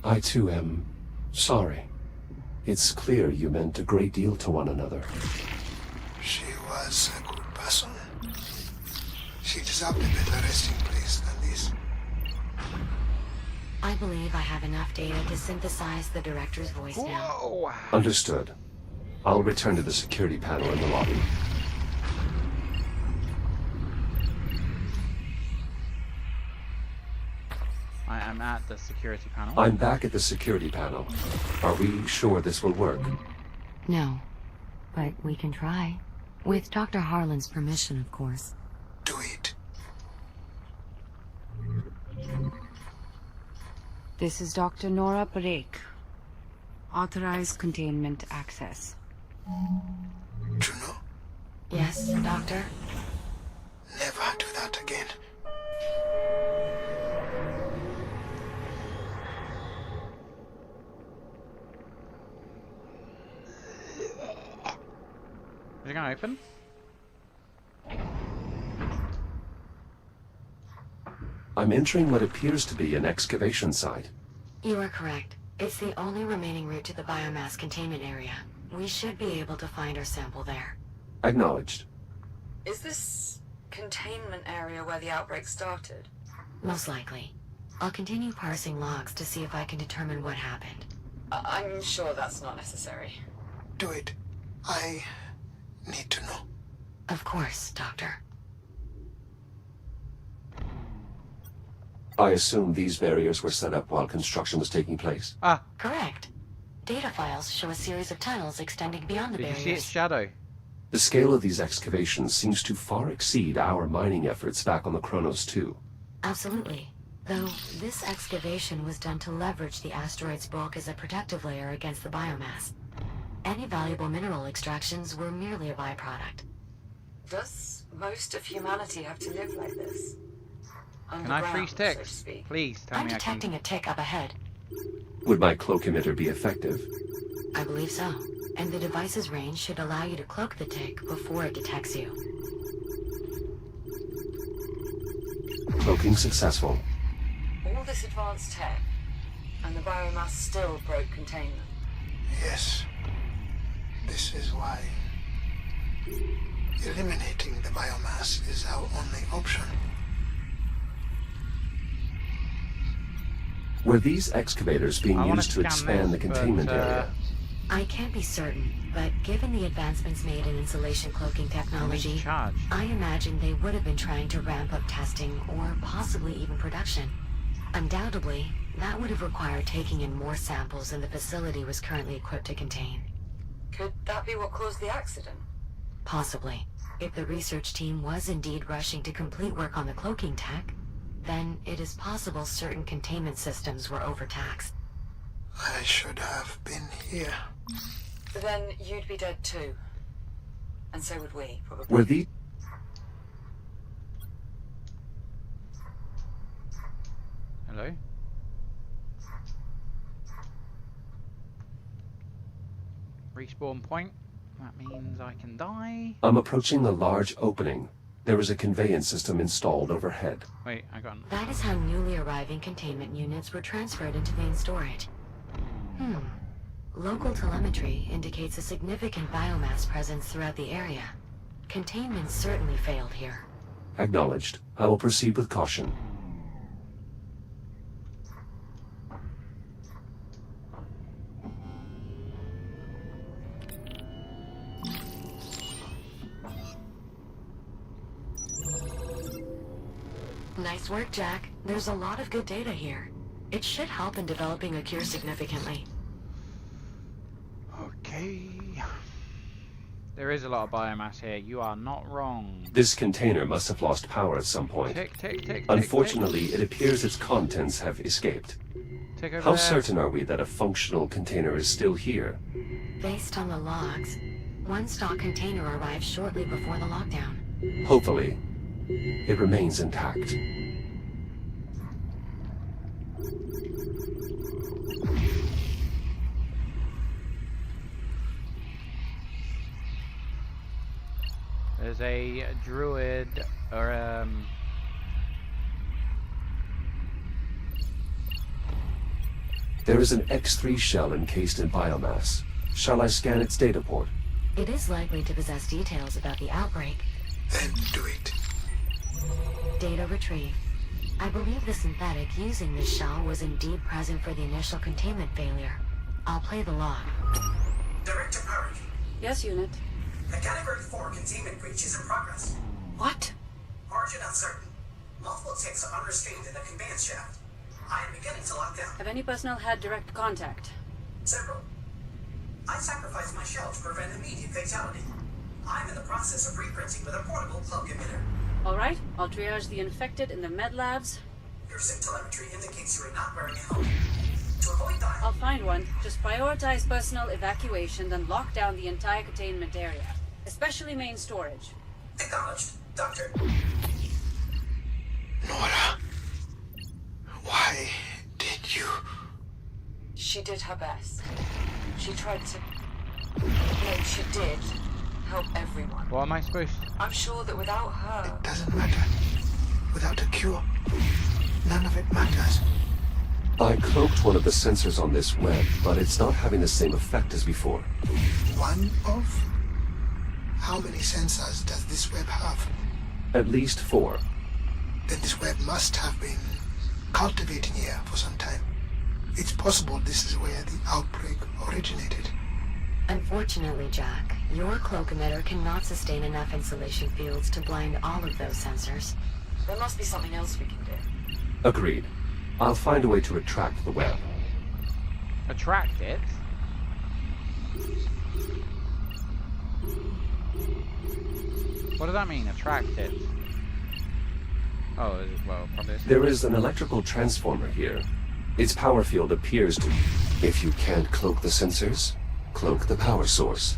I too am sorry. It's clear you meant a great deal to one another. She was a good person. She deserved a better resting place than this. I believe I have enough data to synthesize the director's voice now. Whoa! Understood. I'll return to the security panel in the lobby. I am at the security panel. I'm back at the security panel. Are we sure this will work? No, but we can try. With Dr. Harlan's permission, of course. Do it. This is Dr. Nora Parikh. Authorized containment access. Juno, Yes, Doctor? never do that again. Is it gonna open? I'm entering what appears to be an excavation site. You are correct. It's the only remaining route to the biomass containment area. We should be able to find our sample there. Acknowledged. Is this containment area where the outbreak started? Most likely. I'll continue parsing logs to see if I can determine what happened. I'm sure that's not necessary. Do it. I need to know. Of course, Doctor. I assume these barriers were set up while construction was taking place. Ah! Correct. Data files show a series of tunnels extending beyond the Did you barriers. see its shadow? The scale of these excavations seems to far exceed our mining efforts back on the Kronos 2. Absolutely. Though, this excavation was done to leverage the asteroid's bulk as a protective layer against the biomass. Any valuable mineral extractions were merely a byproduct. Does most of humanity have to live like this? Can I freeze Underground, so to ticks? speak. Please tell I'm me I detecting can. a tick up ahead. Would my cloak emitter be effective? I believe so. And the device's range should allow you to cloak the tick before it detects you. Cloaking successful. All this advanced tech, and the biomass still broke containment. Yes. This is why eliminating the biomass is our only option. Were these excavators being I wanna used to scan expand the this, but, containment area? I can't be certain, but given the advancements made in insulation cloaking technology, Charge. I imagine they would have been trying to ramp up testing or possibly even production. Undoubtedly, that would have required taking in more samples than the facility was currently equipped to contain. Could that be what caused the accident? Possibly. If the research team was indeed rushing to complete work on the cloaking tech, then it is possible certain containment systems were overtaxed. I should have been here. Then you'd be dead too. And so would we, probably. Were these... Hello? Respawn point. That means I can die. I'm approaching the large opening. There is a conveyance system installed overhead. Wait, I got. That is how newly arriving containment units were transferred into main storage. Local telemetry indicates a significant biomass presence throughout the area. Containment certainly failed here. Acknowledged. I will proceed with caution. Nice work, Jack. There's a lot of good data here. It should help in developing a cure significantly. Okay. There is a lot of biomass here. You are not wrong. This container must have lost power at some point. Tick, tick, tick. Unfortunately, it appears its contents have escaped. Tick over How there. certain are we that a functional container is still here? Based on the logs, one stock container arrived shortly before the lockdown. Hopefully, it remains intact. There's a druid or There is an X3 shell encased in biomass. Shall I scan its data port? It is likely to possess details about the outbreak. Then do it. Data retrieve. I believe the synthetic using this shell was indeed present for the initial containment failure. I'll play the log. Director Parrish. Yes, unit. A Category 4 containment breach is in progress. What? Origin uncertain. Multiple ticks are unrestrained in the conveyance shaft. I am beginning to lock down. Have any personnel had direct contact? Several. I sacrificed my shell to prevent immediate fatality. I'm in the process of reprinting with a portable plug emitter. All right, I'll triage the infected in the med labs. Your SIM telemetry indicates you are not wearing a helmet. To avoid dying, I'll find one. Just prioritize personnel evacuation, then lock down the entire containment area, especially main storage. acknowledged, Doctor. Nora, why did you? She did her best. She tried to... No, she did help everyone. what am I supposed to... I'm sure that without her... It doesn't matter. Without a cure, none of it matters. I cloaked one of the sensors on this web, but it's not having the same effect as before. One of? How many sensors does this web have? At least 4. Then this web must have been cultivating here for some time. It's possible this is where the outbreak originated. Unfortunately, Jack, your cloak emitter cannot sustain enough insulation fields to blind all of those sensors. There must be something else we can do. Agreed. I'll find a way to retract the web. Attract it? What does that mean, attract it? Oh, well, probably... There is an electrical transformer here. Its power field appears to... If you can't cloak the sensors, cloak the power source.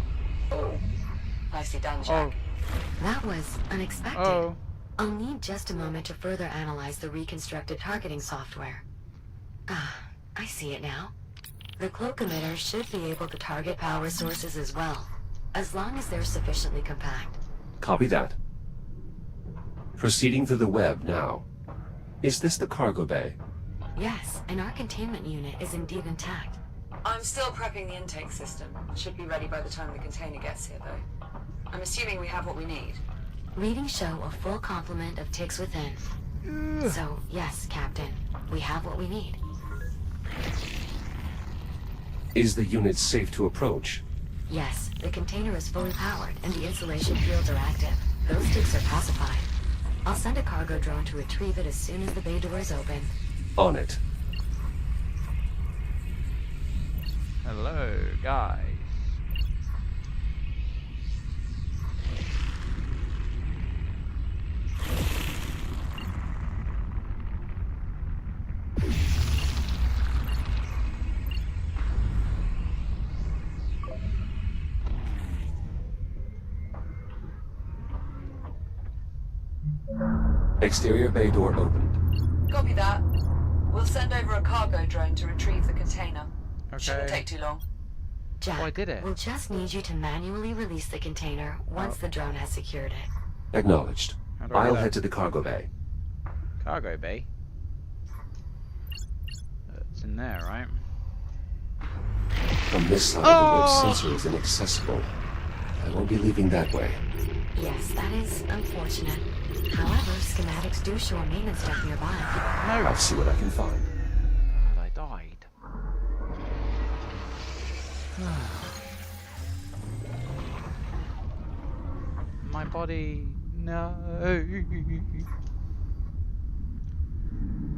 Nicely done, Jack. That was unexpected. Oh. I'll need just a moment to further analyze the reconstructed targeting software. Ah, I see it now. The cloak emitter should be able to target power sources as well, as long as they're sufficiently compact. Copy that. Proceeding through the web now. Is this the cargo bay? Yes, and our containment unit is indeed intact. I'm still prepping the intake system. Should be ready by the time the container gets here, though. I'm assuming we have what we need. Readings show a full complement of ticks within. So, yes, Captain, we have what we need. Is the unit safe to approach? Yes, the container is fully powered and the insulation fields are active. Those ticks are pacified. I'll send a cargo drone to retrieve it as soon as the bay doors open. On it. Hello, guys. Exterior bay door opened. Copy that. We'll send over a cargo drone to retrieve the container. Okay. Shouldn't take too long. Jack, Oh, I did it. we'll just need you to manually release the container once the drone has secured it. Acknowledged. How do I do I'll that? head to the cargo bay. Cargo bay. It's in there, right? From this side, the web sensor is inaccessible. I won't be leaving that way. Yes, that is unfortunate. However, schematics do show a maintenance deck nearby. I'll see what I can find. God, I died. My body... No.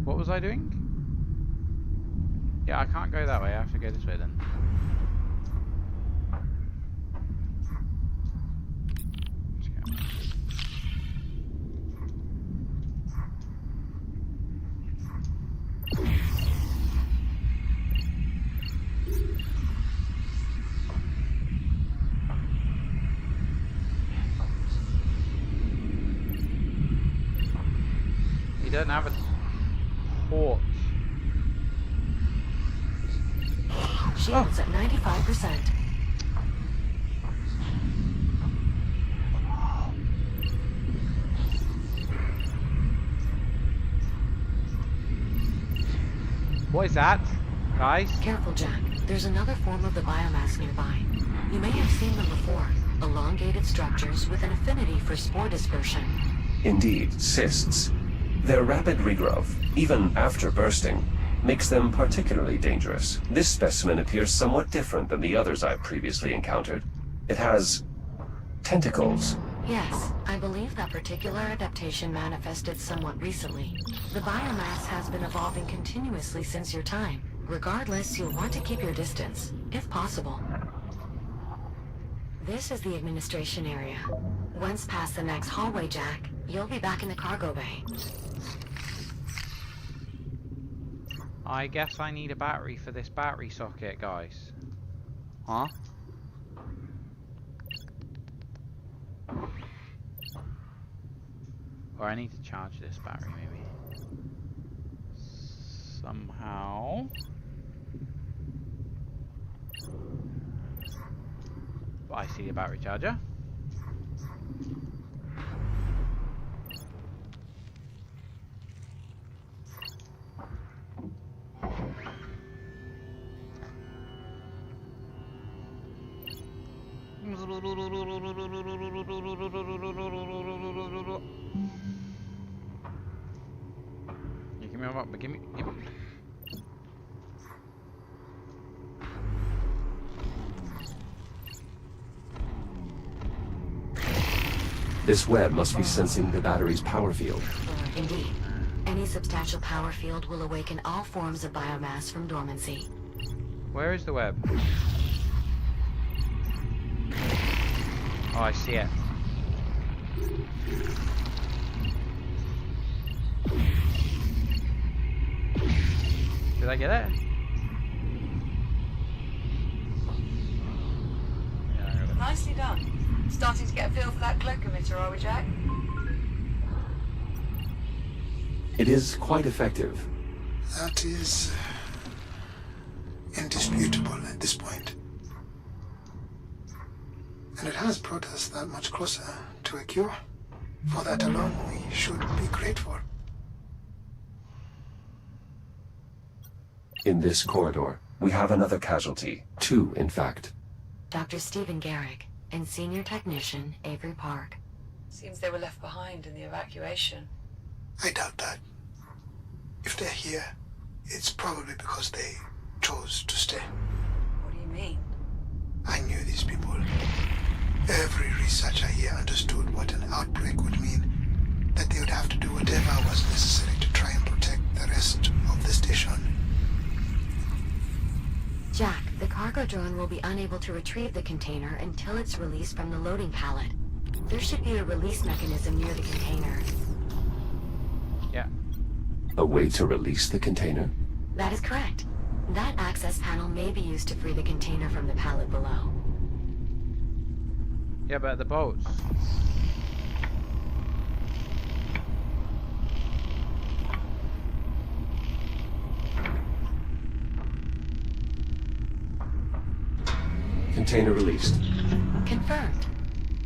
What was I doing? Yeah, I can't go that way. I have to go this way then. Let's go. He doesn't have a torch. Shields at 95%. What is that, guys? Careful, Jack. There's another form of the biomass nearby. You may have seen them before. Elongated structures with an affinity for spore dispersion. Indeed, cysts. Their rapid regrowth, even after bursting, makes them particularly dangerous. This specimen appears somewhat different than the others I've previously encountered. It has tentacles. Yes, I believe that particular adaptation manifested somewhat recently. The biomass has been evolving continuously since your time. Regardless, you'll want to keep your distance, if possible. This is the administration area. Once past the next hallway, Jack, you'll be back in the cargo bay. I guess I need a battery for this battery socket, guys. Huh? Or I need to charge this battery, maybe. Somehow. I see the battery charger. You give me a but give me. This web must be sensing the battery's power field. Indeed. Any substantial power field will awaken all forms of biomass from dormancy. Where is the web? Oh, I see it. Did I get it? Yeah, I got it. Nicely done. Starting to get a feel for that cloak emitter, are we, Jack? It is quite effective. That is indisputable at this point. And it has brought us that much closer to a cure. For that alone, we should be grateful. In this corridor, we have another casualty. 2, in fact. Dr. Stephen Garrick and Senior Technician Avery Park. Seems they were left behind in the evacuation. I doubt that. If they're here, it's probably because they chose to stay. What do you mean? I knew these people. Every researcher here understood what an outbreak would mean. That they would have to do whatever was necessary to try and protect the rest of the station. Jack, the cargo drone will be unable to retrieve the container until it's released from the loading pallet. There should be a release mechanism near the container. Yeah. A way to release the container? That is correct. That access panel may be used to free the container from the pallet below. Yeah, but the boats. Container released. Confirmed.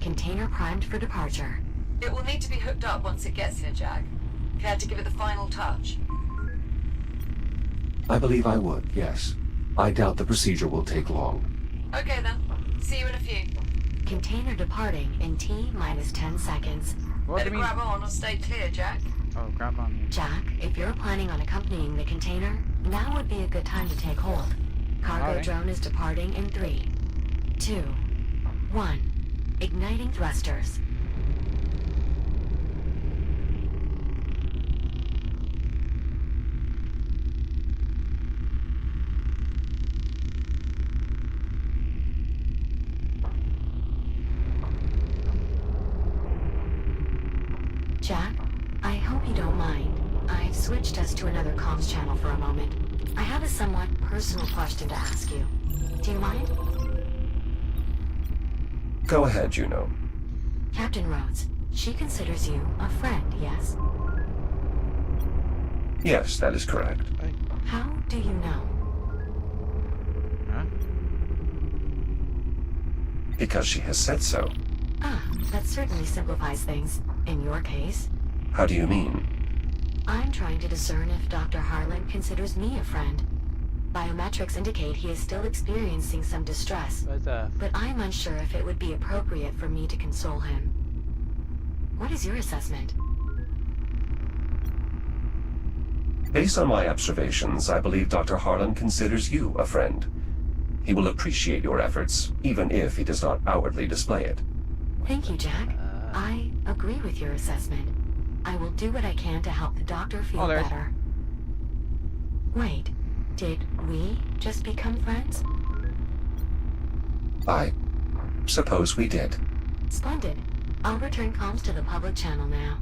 Container primed for departure. It will need to be hooked up once it gets here, Jack. Care to give it the final touch? I believe I would, yes. I doubt the procedure will take long. Okay then. See you in a few. Container departing in T-minus 10 seconds. What do Better you mean? grab on or stay clear, Jack. Oh, grab on. Jack, if you're planning on accompanying the container, now would be a good time to take hold. Cargo Alright. drone is departing in 3, 2, 1. Igniting thrusters. Jack, I hope you don't mind. I've switched us to another comms channel for a moment. I have a somewhat personal question to ask you. Do you mind? Go ahead, Juno. Captain Rhodes, she considers you a friend, yes? Yes, that is correct. How do you know? Huh? Because she has said so. Ah, that certainly simplifies things. In your case, How do you mean? I'm trying to discern if Dr. Harlan considers me a friend. Biometrics indicate he is still experiencing some distress, but I'm unsure if it would be appropriate for me to console him. What is your assessment? Based on my observations, I believe Dr. Harlan considers you a friend. He will appreciate your efforts, even if he does not outwardly display it. Thank you, Jack. I agree with your assessment. I will do what I can to help the doctor feel better. Wait, did we just become friends? I suppose we did. Splendid. I'll return comms to the public channel now.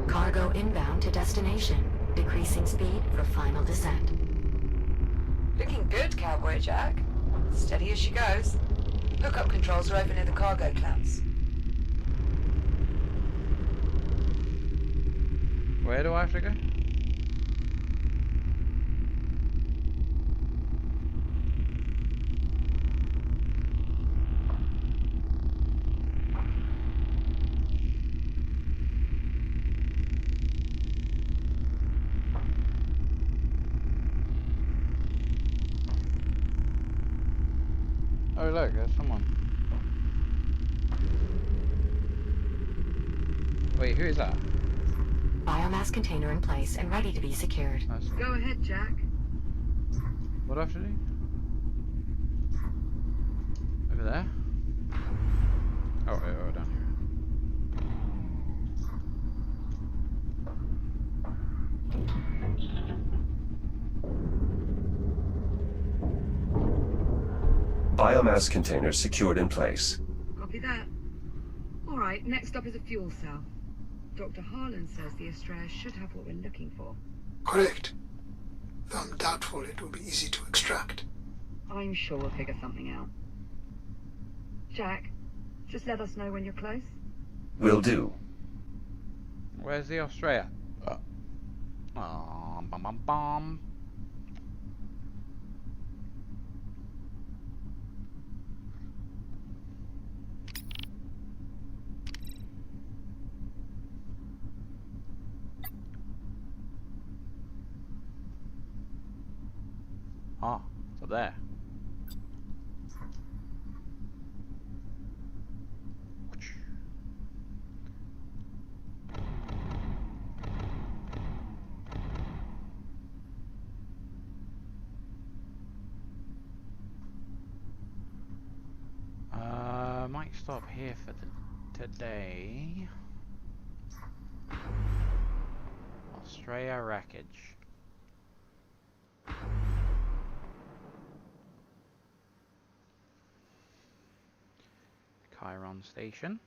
Cargo inbound to destination. Decreasing speed for final descent. Looking good, Cowboy Jack. Steady as she goes. Hookup controls are over near the cargo clamps. Where do I have to go? Oh look, there's someone. Wait, who is that? Biomass container in place and ready to be secured. Nice. Go ahead, Jack. What do I have to do? Over there? Oh, down here. Biomass containers secured in place. Copy that. All right, next up is a fuel cell. Dr. Harlan says the Estrella should have what we're looking for. Correct. Though I'm doubtful it will be easy to extract. I'm sure we'll figure something out. Jack, just let us know when you're close. Will do. Where's the Australia? Bum bum bum. Ah, it's up there. Might stop here for today. Australia wreckage. Chiron Station.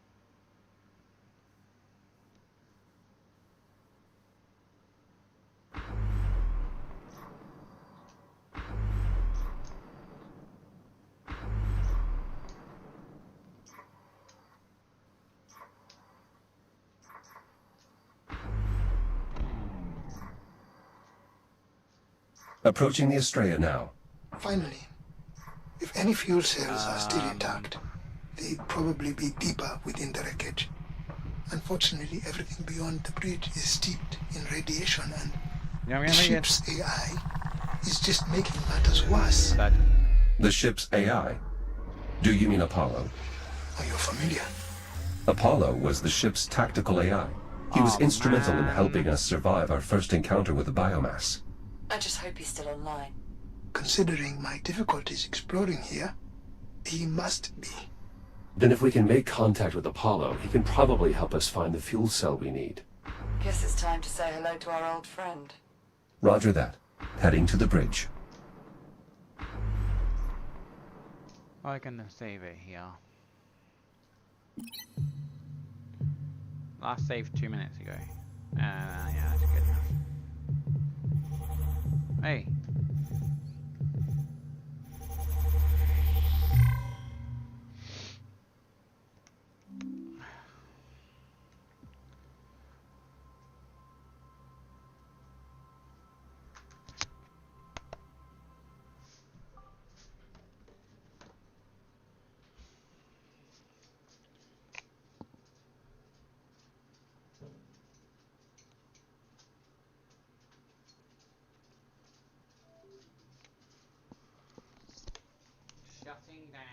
Approaching the Estrella now. Finally, if any fuel cells are still intact, they'd probably be deeper within the wreckage. Unfortunately, everything beyond the bridge is steeped in radiation, and the ship's AI is just making matters worse. The ship's AI? Do you mean Apollo? Are you familiar? Apollo was the ship's tactical AI. He was instrumental in helping us survive our first encounter with the biomass. I just hope he's still online. Considering my difficulties exploring here, he must be. Then if we can make contact with Apollo, he can probably help us find the fuel cell we need. Guess it's time to say hello to our old friend. Roger that. Heading to the bridge. I'm gonna save it here. Last save 2 minutes ago. Yeah, that's good enough. Hey.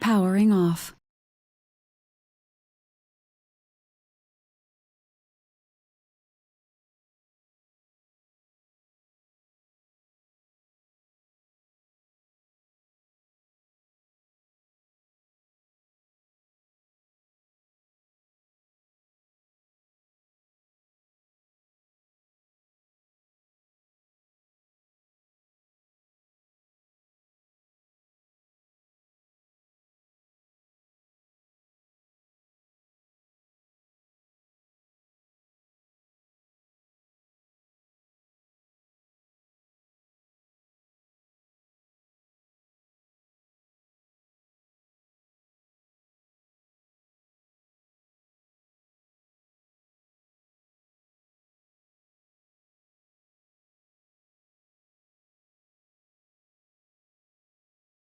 Powering off.